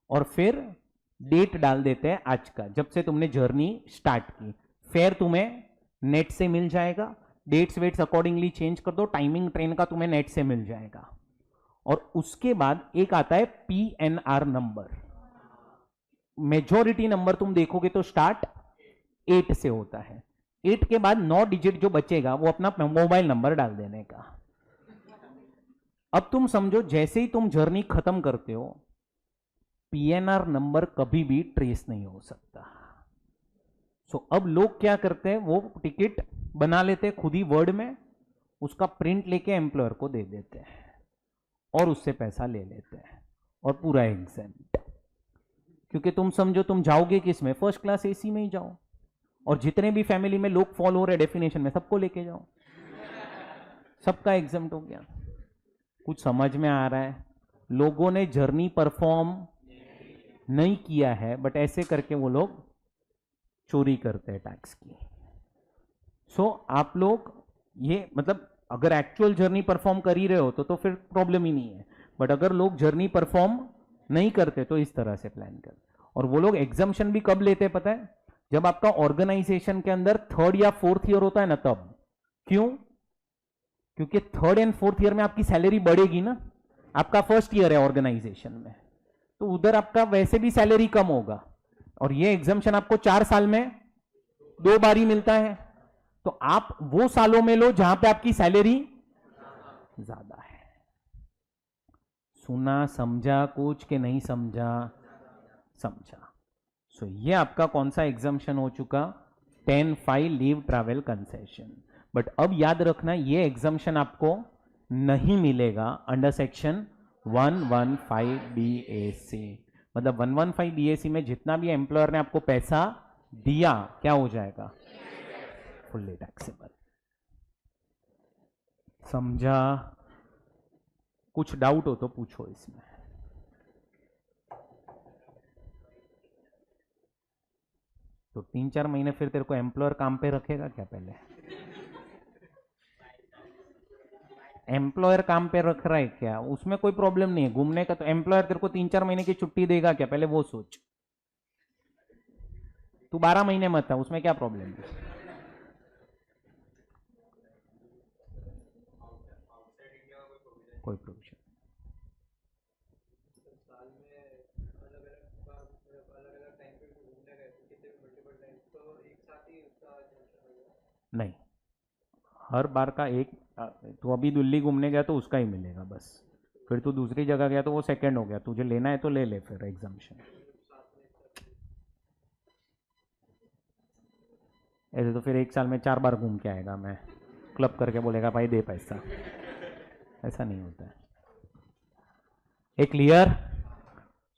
और फिर डेट डाल देते हैं आज का, जब से तुमने जर्नी स्टार्ट की। फेयर तुम्हें नेट से मिल जाएगा, डेट्स वेट्स अकॉर्डिंगली चेंज कर दो, टाइमिंग ट्रेन का तुम्हें नेट से मिल जाएगा। और उसके बाद एक आता है PNR नंबर। मेजॉरिटी नंबर तुम देखोगे तो स्टार्ट 8 से होता है, 8 के बाद 9 डिजिट जो बचेगा वो अपना मोबाइल नंबर डाल देने का। अब तुम समझो जैसे ही तुम जर्नी खत्म करते हो, PNR नंबर कभी भी ट्रेस नहीं हो सकता। सो अब लोग क्या करते हैं, वो टिकट बना लेते हैं खुद ही वर्ड में, उसका प्रिंट लेके एम्प्लॉयर को दे देते हैं और उससे पैसा ले लेते हैं और पूरा एग्जेम्प्ट। क्योंकि तुम समझो तुम जाओगे किस में, फर्स्ट क्लास AC में ही जाओ, और जितने भी फैमिली में लोग फॉलो हो रहे डेफिनेशन में सबको लेके जाओ, सबका एग्जेम्प्ट हो गया। कुछ समझ में आ रहा है? लोगों ने जर्नी परफॉर्म नहीं किया है बट ऐसे करके वो लोग चोरी करते हैं टैक्स की। सो आप लोग ये मतलब अगर एक्चुअल जर्नी परफॉर्म कर ही रहे हो तो फिर प्रॉब्लम ही नहीं है, बट अगर लोग जर्नी परफॉर्म नहीं करते तो इस तरह से प्लान करते। और वो लोग एग्जाम्शन भी कब लेते हैं पता है, जब आपका ऑर्गेनाइजेशन के अंदर 3rd या 4th ईयर होता है ना तब। क्यों? क्योंकि 3rd एंड 4th ईयर में आपकी सैलरी बढ़ेगी ना, आपका 1st ईयर है ऑर्गेनाइजेशन में, तो उधर आपका वैसे भी सैलरी कम होगा, और ये एग्जाम्शन आपको 4 साल में 2 बार ही मिलता है, तो आप वो सालों में लो जहां पे आपकी सैलरी ज्यादा है। सुना समझा कुछ के नहीं समझा? समझा। सो ये आपका कौन सा एग्जाम्शन हो चुका? 10(5) लीव ट्रैवल कंसेशन। बट अब याद रखना ये एग्जाम्शन आपको नहीं मिलेगा अंडर सेक्शन 115 BAC। मतलब 115 BAC में जितना भी एम्प्लॉयर ने आपको पैसा दिया क्या हो जाएगा? Fully taxable. समझा? कुछ डाउट हो तो पूछो इसमें। तो 3-4 महीने फिर तेरे को एम्प्लॉयर काम पे रखेगा क्या? पहले एम्प्लॉयर काम पे रख रहा है क्या? उसमें कोई प्रॉब्लम नहीं है घूमने का, तो एम्प्लॉयर तेरे को 3-4 महीने की छुट्टी देगा क्या? पहले वो सोच। तू 12 महीने मत था, उसमें क्या प्रॉब्लम है? कोई प्रोविजन नहीं, हर बार का एक। तो अभी दिल्ली घूमने गया तो उसका ही मिलेगा बस। फिर तू दूसरी जगह गया तो वो सेकंड हो गया, तुझे लेना है तो ले ले फिर एग्जाम्शन। ऐसे तो फिर एक साल में 4 बार घूम के आएगा, मैं क्लब करके बोलेगा भाई दे पैसा, ऐसा नहीं होता है। एक क्लियर?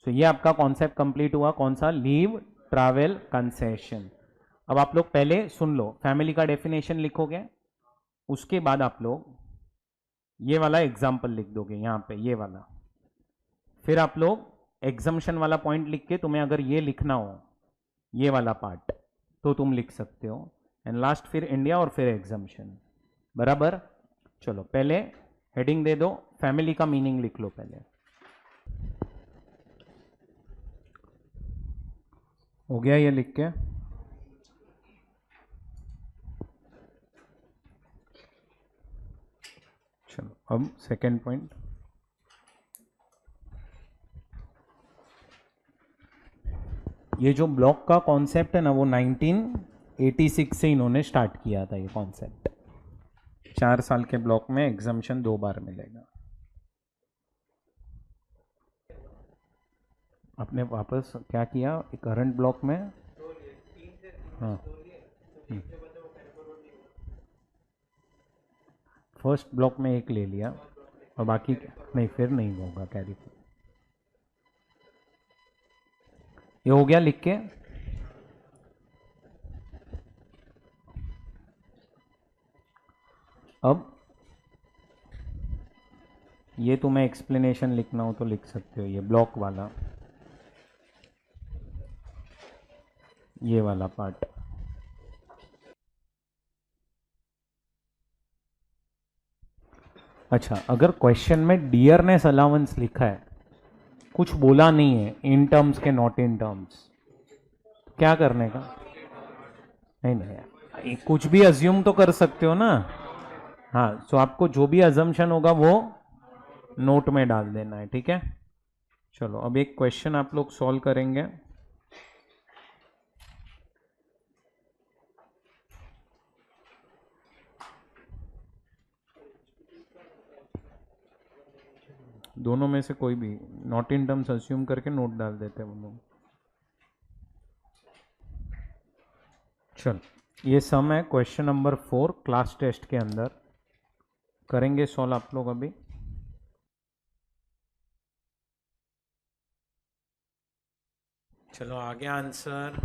सो ये आपका कॉन्सेप्ट कंप्लीट हुआ, कौन सा? Leave travel concession. अब आप लोग पहले सुन लो, फैमिली का डेफिनेशन लिखोगे, उसके बाद आप लोग ये वाला एग्जाम्पल लिख दोगे यहां पे, ये वाला। फिर आप लोग एग्जम्पशन वाला पॉइंट लिख के, तुम्हें अगर ये लिखना हो ये वाला पार्ट तो तुम लिख सकते हो, एंड लास्ट फिर इंडिया और फिर एग्जम्पशन। बराबर? चलो पहले हेडिंग दे दो, फैमिली का मीनिंग लिख लो पहले। हो गया ये लिख के? चलो अब सेकेंड पॉइंट। ये जो ब्लॉक का कॉन्सेप्ट है ना, वो 1986 से इन्होंने स्टार्ट किया था ये कॉन्सेप्ट। 4 साल के ब्लॉक में एग्जाम्शन 2 बार मिलेगा। आपने वापस क्या किया करंट ब्लॉक में? हाँ, फर्स्ट ब्लॉक में एक ले लिया और बाकी नहीं, फिर नहीं होगा कैरी। ये हो गया लिख के? अब ये तुम्हें एक्सप्लेनेशन लिखना हो तो लिख सकते हो, ये ब्लॉक वाला, ये वाला पार्ट। अच्छा, अगर क्वेश्चन में डियरनेस अलाउंस लिखा है, कुछ बोला नहीं है इन टर्म्स के नॉट इन टर्म्स, क्या करने का? नहीं नहीं, कुछ भी अज्यूम तो कर सकते हो ना। हाँ, सो आपको जो भी अजम्पशन होगा वो नोट में डाल देना है, ठीक है? चलो अब एक क्वेश्चन आप लोग सॉल्व करेंगे। दोनों में से कोई भी नॉट इन टर्म्स अज्यूम करके नोट डाल देते हैं वो लोग। चल, ये सम है क्वेश्चन नंबर 4 क्लास टेस्ट के अंदर, करेंगे सॉल्व आप लोग अभी। चलो आगे आंसर।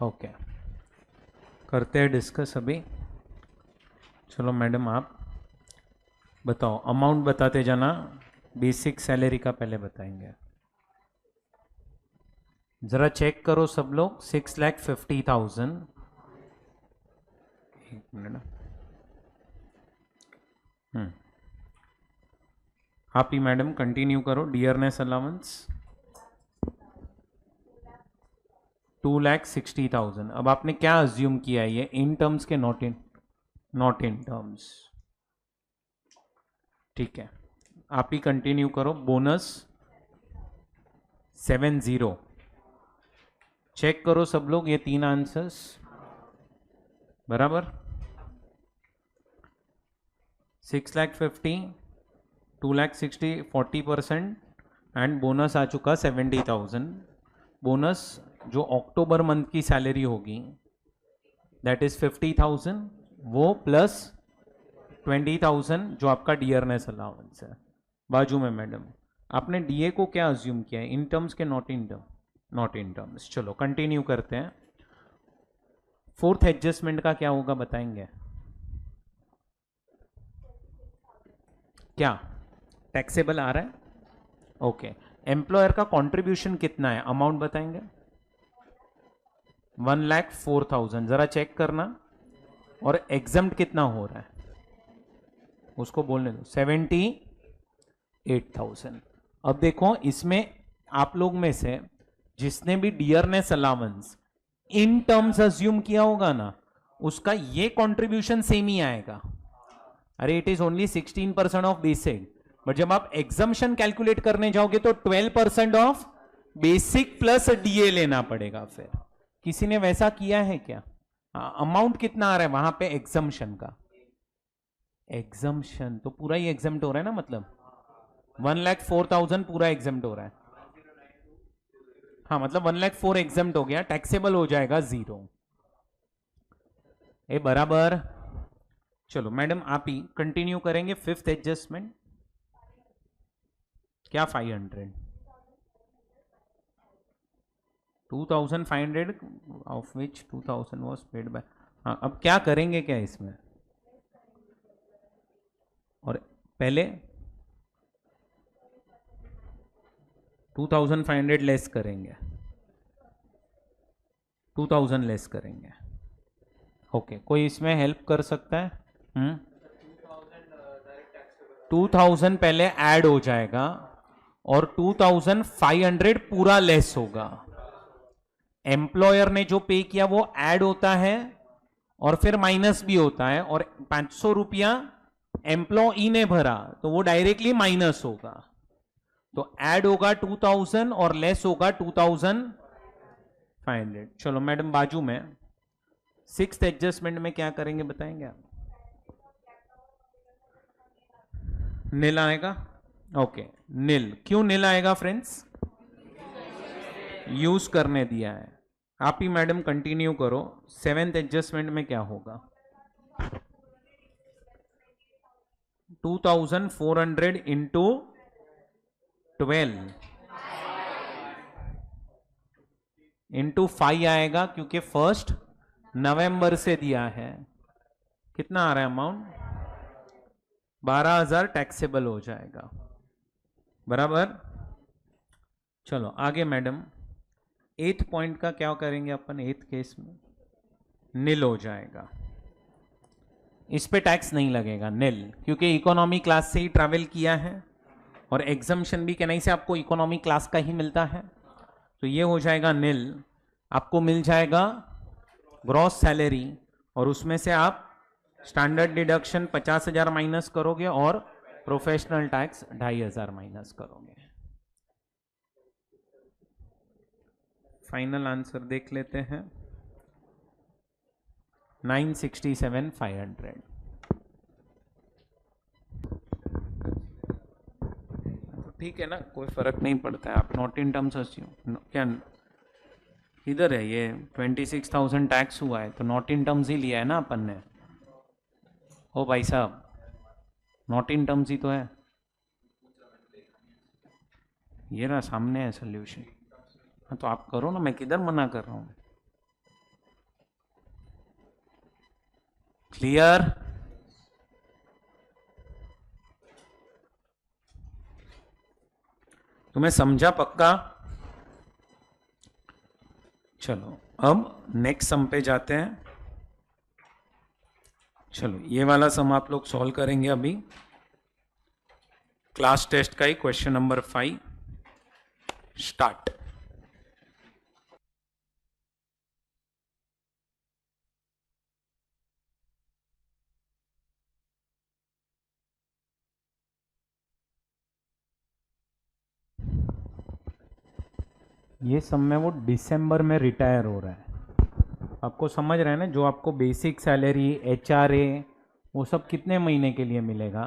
ओके, करते हैं डिस्कस अभी। चलो मैडम आप बताओ, अमाउंट बताते जाना, बेसिक सैलरी का पहले बताएंगे। जरा चेक करो सब लोग, 6,50,000। एक मिनट। आप ही मैडम कंटिन्यू करो। Dearness allowance 2,60,000। अब आपने क्या अज्यूम किया है? ये इन टर्म्स के नॉट इन टर्म्स, ठीक है? आप ही कंटिन्यू करो। बोनस 70। चेक करो सब लोग ये 3 आंसर्स, बराबर? 6,50,000, 2,60,000, 40% एंड बोनस आ चुका 70,000। बोनस जो अक्टूबर मंथ की सैलरी होगी दैट इज 50,000, वो प्लस 20,000 जो आपका डियरनेस अलाउंस है। बाजू में मैडम आपने डीए को क्या अज्यूम किया है? इन टर्म्स के नॉट इन टर्म्स। चलो कंटिन्यू करते हैं। 4th एडजस्टमेंट का क्या होगा बताएंगे? क्या टैक्सेबल आ रहा है? ओके, एम्प्लॉयर का कंट्रीब्यूशन कितना है? अमाउंट बताएंगे? 1,04,000। जरा चेक करना। और एग्जम्प्ट कितना हो रहा है उसको बोलने दो, 78,000। अब देखो इसमें आप लोग में से जिसने भी dearness allowance in terms assume किया होगा ना, उसका ये कंट्रीब्यूशन सेम ही आएगा। अरे it is only 16% of basic, but जब आप एग्जम्पशन कैलकुलेट करने जाओगे तो 12% ऑफ बेसिक प्लस डीए लेना पड़ेगा। फिर किसी ने वैसा किया है क्या? अमाउंट कितना आ रहा है वहां पे एग्जम्पशन का? एग्जम्पशन तो पूरा ही एग्जम्प्ट हो रहा है ना, मतलब 1,04,000 पूरा एग्जम्प्ट हो रहा है। हाँ मतलब 1,04,000 एग्जम्प्ट हो गया, टैक्सेबल हो जाएगा 0। ए बराबर। चलो मैडम आप ही कंटिन्यू करेंगे। फिफ्थ एडजस्टमेंट क्या 500 2,500 of which 2,000 was paid by. हाँ अब क्या करेंगे क्या इसमें, और पहले 2,500 लेस करेंगे, 2,000 लेस करेंगे। ओके कोई इसमें हेल्प कर सकता है? 2,000 पहले ऐड हो जाएगा और 2,500 पूरा लेस होगा। एम्प्लॉयर ने जो पे किया वो ऐड होता है और फिर माइनस भी होता है, और 500 रुपया एम्प्लॉई ने भरा तो वो डायरेक्टली माइनस होगा। तो ऐड होगा 2,000 और लेस होगा 2,500। चलो मैडम बाजू में सिक्स्थ एडजस्टमेंट में क्या करेंगे बताएंगे आप? नील आएगा। ओके नील, क्यों नील आएगा फ्रेंड्स? यूज करने दिया है। आप ही मैडम कंटिन्यू करो। सेवेंथ एडजस्टमेंट में क्या होगा? 2,400 इंटू 12 इंटू 5 आएगा, क्योंकि 1 नवंबर से दिया है। कितना आ रहा है अमाउंट? 12,000 टैक्सेबल हो जाएगा। बराबर। चलो आगे मैडम 8th पॉइंट का क्या करेंगे अपन? 8th केस में नील हो जाएगा, इस पे टैक्स नहीं लगेगा, नील, क्योंकि इकोनॉमी क्लास से ही ट्रैवल किया है और एग्जम्पशन भी केनाई से आपको इकोनॉमी क्लास का ही मिलता है, तो ये हो जाएगा नील। आपको मिल जाएगा ग्रॉस सैलरी और उसमें से आप स्टैंडर्ड डिडक्शन 50,000 माइनस करोगे और प्रोफेशनल टैक्स 2,500 माइनस करोगे। फाइनल आंसर देख लेते हैं, 967,500। ठीक है ना, कोई फर्क नहीं पड़ता है। आप नॉट इन टर्म्स अस्यूम क्या, इधर है ये 26,000 टैक्स हुआ है तो नॉट इन टर्म्स ही लिया है ना अपन ने। ओ भाई साहब नॉट इन टर्म्स ही तो है, ये रहा सामने है सोल्यूशन। हाँ तो आप करो ना, मैं किधर मना कर रहा हूँ। क्लियर? तुम्हें समझा पक्का? चलो अब नेक्स्ट सम पे जाते हैं। चलो ये वाला सम आप लोग सॉल्व करेंगे अभी, क्लास टेस्ट का ही क्वेश्चन नंबर 5 स्टार्ट। ये सम में वो दिसंबर में रिटायर हो रहा है, आपको समझ रहे हैं ना? जो आपको बेसिक सैलरी HRA वो सब कितने महीने के लिए मिलेगा?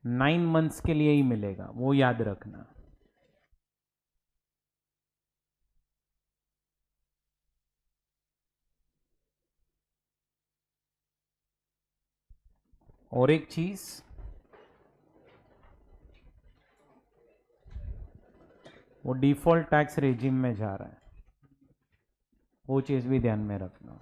9 मंथ्स के लिए ही मिलेगा, वो याद रखना। और एक चीज, वो डिफॉल्ट टैक्स रेजिम में जा रहा है, वो चीज भी ध्यान में रखना।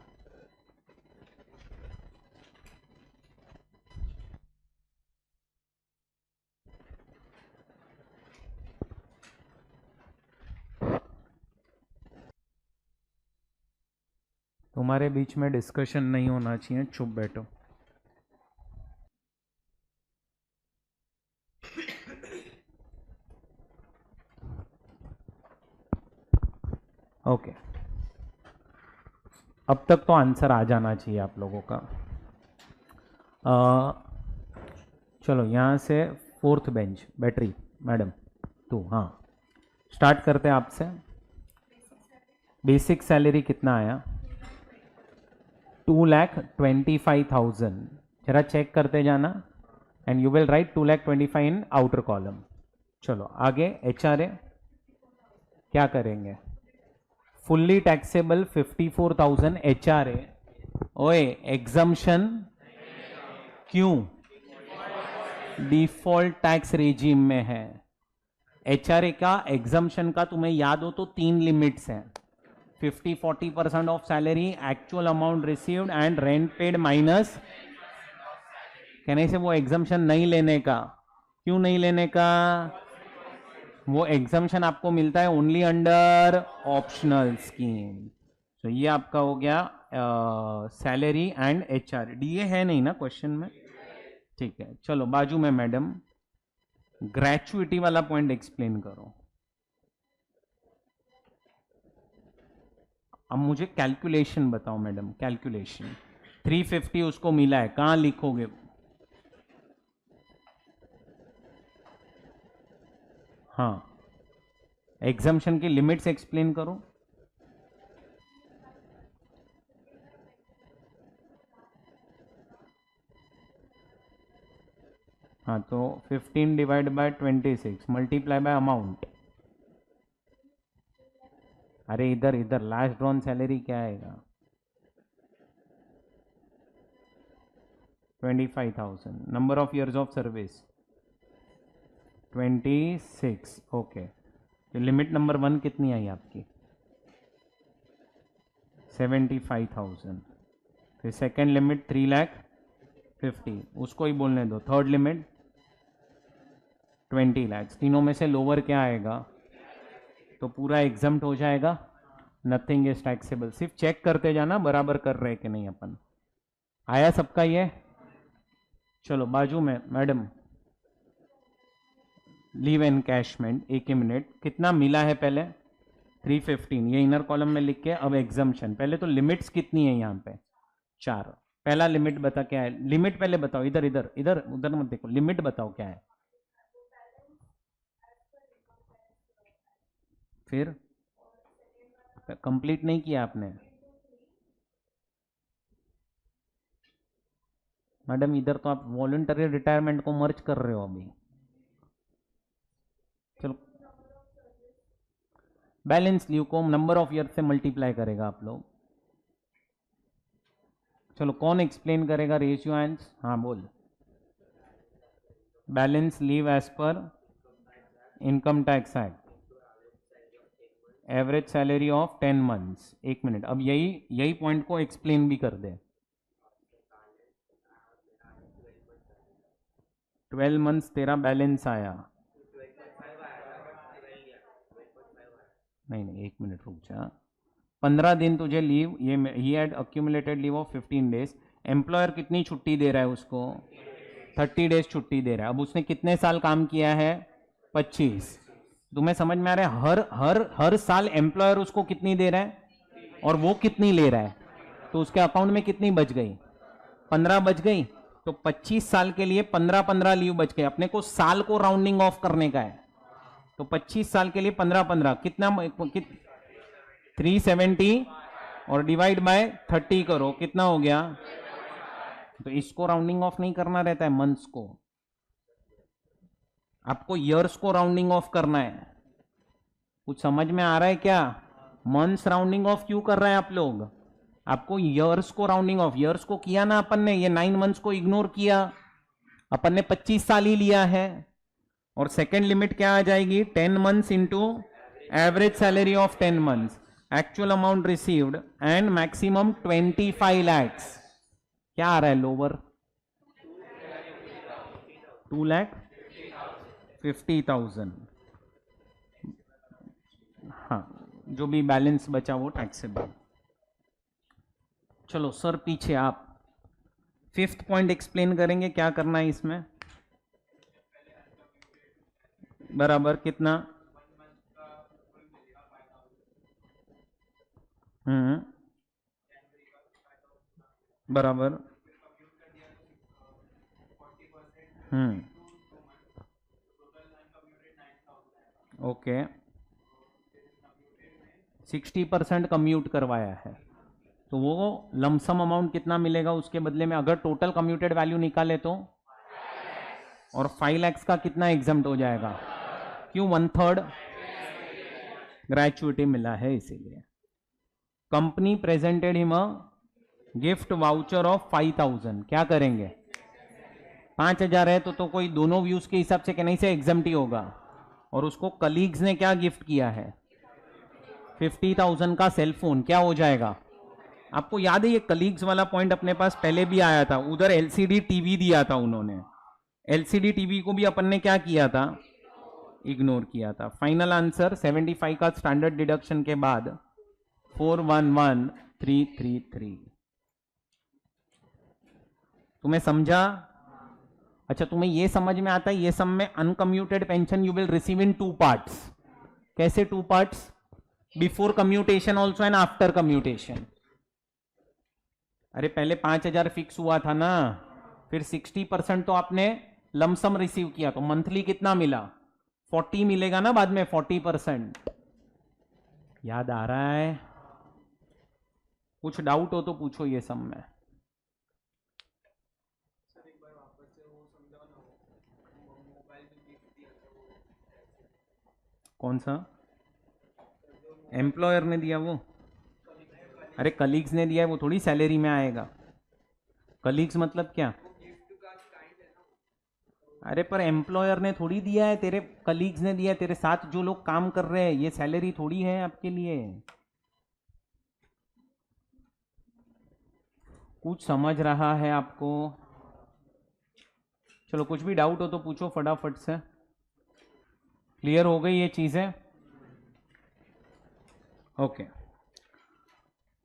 तुम्हारे बीच में डिस्कशन नहीं होना चाहिए, चुप बैठो। ओके अब तक तो आंसर आ जाना चाहिए आप लोगों का। चलो यहाँ से 4th बेंच बैटरी मैडम तू, हाँ स्टार्ट करते हैं आपसे। बेसिक सैलरी कितना आया? 2,25,000 जरा चेक करते जाना and you will write 2,25,000 in outer column. चलो आगे HRA क्या करेंगे? Fully taxable 54,000 HRA। ओए एग्जम्पशन क्यों? डिफॉल्ट टैक्स रेजिम में है। HRA का एग्जम्पशन का तुम्हें याद हो तो 3 लिमिट्स हैं, 50-40% of salary, actual amount received and rent paid minus. कहने से वो एग्जम्पशन नहीं लेने का। क्यों नहीं लेने का? वो एग्जम्पशन आपको मिलता है ओनली अंडर ऑप्शनल स्कीम। तो ये आपका हो गया सैलरी एंड HRA। DA है नहीं ना क्वेश्चन में? ठीक है, चलो बाजू में मैडम ग्रेचुइटी वाला पॉइंट एक्सप्लेन करो। अब मुझे कैलकुलेशन बताओ मैडम, कैलकुलेशन 350 उसको मिला है, कहां लिखोगे? हाँ, एग्जम्पशन की लिमिट्स एक्सप्लेन करो। हाँ, तो 15 divide by 26 multiply by amount. अरे इधर इधर लास्ट ड्रॉन सैलरी क्या आएगा? 25,000। Number of years of service 26। Okay, तो लिमिट नंबर 1 कितनी आई आपकी? 75,000। फिर सेकेंड लिमिट 3,50,000, उसको ही बोलने दो। Third limit 20 lakh. तीनों में से लोअर क्या आएगा? तो पूरा एग्जम्प्ट हो जाएगा, नथिंग इज टैक्सेबल। सिर्फ चेक करते जाना बराबर कर रहे कि नहीं अपन। आया सबका ये? चलो बाजू में मैडम लीव एनकैशमेंट, एक ही मिनट, कितना मिला है पहले? 315, ये इनर कॉलम में लिख के अब एग्जम्पशन। पहले तो लिमिट्स कितनी है यहाँ पे? 4। पहला लिमिट बता क्या है? लिमिट पहले बताओ, इधर इधर इधर उधर मत देखो, लिमिट बताओ क्या है। फिर कंप्लीट नहीं किया आपने मैडम, इधर तो आप वॉलंटरी रिटायरमेंट को मर्ज कर रहे हो अभी। चलो, बैलेंस लीव को नंबर ऑफ ईयर से मल्टीप्लाई करेगा आप लोग। चलो कौन एक्सप्लेन करेगा? Raise your hands. हाँ बोल। Balance leave as per income tax act, average salary of 10 months. एक मिनट, अब यही पॉइंट को एक्सप्लेन भी कर दे। 12 मंथ्स तेरा बैलेंस आया। नहीं, एक मिनट रुक जा। 15 दिन तुझे लीव, ये he had accumulated leave of 15 days. Employer कितनी छुट्टी दे रहा है उसको? 30 डेज छुट्टी दे रहा है। अब उसने कितने साल काम किया है? 25। तुम्हें समझ में आ रहा है? हर हर हर साल एम्प्लॉयर उसको कितनी दे रहा है और वो कितनी ले रहा है, तो उसके अकाउंट में कितनी बच गई? 15 बच गई। तो 25 साल के लिए 15-15 लीव बच गए। अपने को साल को राउंडिंग ऑफ करने का है, तो 25 साल के लिए 15-15 कितना 370 और डिवाइड बाय 30 करो, कितना हो गया? तो इसको राउंडिंग ऑफ नहीं करना रहता है, मंथ्स को। आपको ईयर्स को राउंडिंग ऑफ करना है। कुछ समझ में आ रहा है क्या? मंथ्स राउंडिंग ऑफ क्यों कर रहे हैं आप लोग? आपको ईयर्स को राउंडिंग ऑफ, ईयर्स को किया ना अपन ने, ये 9 मंथ्स को इग्नोर किया, अपन ने 25 साल ही लिया है। और सेकेंड लिमिट क्या आ जाएगी? 10 months into average salary of 10 months, actual amount received and maximum 25 lakhs. क्या आ रहा है लोअर? 2,50,000। हाँ, जो भी बैलेंस बचा वो टैक्सेबल। चलो सर पीछे आप 5th पॉइंट एक्सप्लेन करेंगे, क्या करना है इसमें? बराबर कितना? बराबर। ओके, 60% कम्यूट करवाया है। तो वो लमसम अमाउंट कितना मिलेगा उसके बदले में, अगर टोटल कम्यूटेड वैल्यू निकाले तो, और 5 lakhs का कितना एग्जम्प्ट हो जाएगा, क्यों 1/3 ग्रेचुइटी मिला है इसीलिए। Company presented him a gift voucher of 5000, क्या करेंगे, 5000 है तो कोई दोनों व्यूज के हिसाब से कहने से एग्जम्प्ट ही होगा, और उसको कलीग्स ने क्या गिफ्ट किया है, 50,000 का सेलफोन, क्या हो जाएगा। आपको याद है ये कलीग्स वाला पॉइंट अपने पास पहले भी आया था, उधर एलसीडी टीवी दिया था उन्होंने, एलसीडी टीवी को भी अपन ने क्या किया था, इग्नोर किया था। फाइनल आंसर 75 का स्टैंडर्ड डिडक्शन के बाद 411333। तुम्हें समझा? अच्छा, तुम्हें ये समझ में आता है, ये सब में uncommuted pension you will receive in 2 parts. कैसे 2 parts, before commutation also and after commutation. अरे पहले 5000 फिक्स हुआ था ना, फिर 60% तो आपने लमसम रिसीव किया, तो मंथली कितना मिला, 40 मिलेगा ना बाद में, 40%। याद आ रहा है? कुछ डाउट हो तो पूछो ये सब में। कौन सा एम्प्लॉयर ने दिया वो? अरे कलीग्स ने दिया है, वो थोड़ी सैलरी में आएगा। कलीग्स मतलब क्या? अरे पर एम्प्लॉयर ने थोड़ी दिया है, तेरे कलीग्स ने दिया है, तेरे साथ जो लोग काम कर रहे हैं, ये सैलरी थोड़ी है आपके लिए। कुछ समझ रहा है आपको? चलो कुछ भी डाउट हो तो पूछो फटाफट से। क्लियर हो गई ये चीजें? ओके।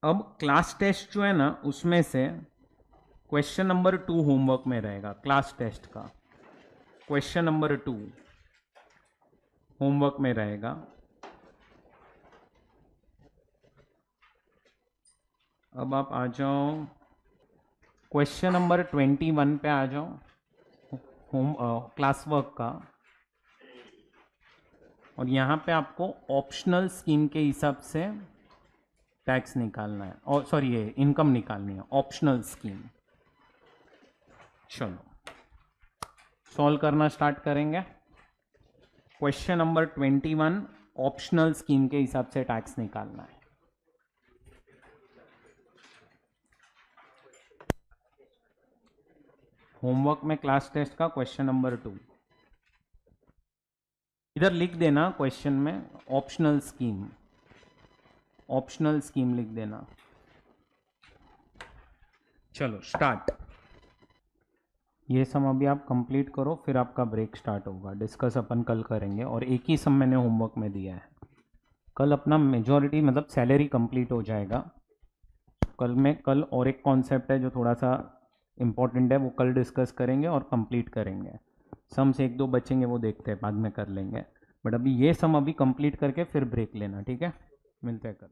अब क्लास टेस्ट जो है ना, उसमें से क्वेश्चन नंबर 2 होमवर्क में रहेगा, क्लास टेस्ट का क्वेश्चन नंबर 2 होमवर्क में रहेगा। अब आप आ जाओ क्वेश्चन नंबर 21 पे आ जाओ, होम क्लास वर्क का। और यहाँ पे आपको ऑप्शनल स्कीम के हिसाब से टैक्स निकालना है, और सॉरी ये इनकम निकालनी है, ऑप्शनल स्कीम। चलो सॉल्व करना स्टार्ट करेंगे। क्वेश्चन नंबर 21, ऑप्शनल स्कीम के हिसाब से टैक्स निकालना है। होमवर्क में क्लास टेस्ट का क्वेश्चन नंबर 2 इधर लिख देना, क्वेश्चन में ऑप्शनल स्कीम, ऑप्शनल स्कीम लिख देना। चलो स्टार्ट। ये सम अभी आप कंप्लीट करो, फिर आपका ब्रेक स्टार्ट होगा। डिस्कस अपन कल करेंगे, और एक ही सम मैंने होमवर्क में दिया है। कल अपना मेजॉरिटी मतलब सैलरी कंप्लीट हो जाएगा। कल और एक कॉन्सेप्ट है जो थोड़ा सा इम्पोर्टेंट है, वो कल डिस्कस करेंगे और कंप्लीट करेंगे। सम से 1-2 बचेंगे, वो देखते हैं बाद में कर लेंगे, बट अभी ये सम अभी कंप्लीट करके फिर ब्रेक लेना, ठीक है? मिलते हैं कल।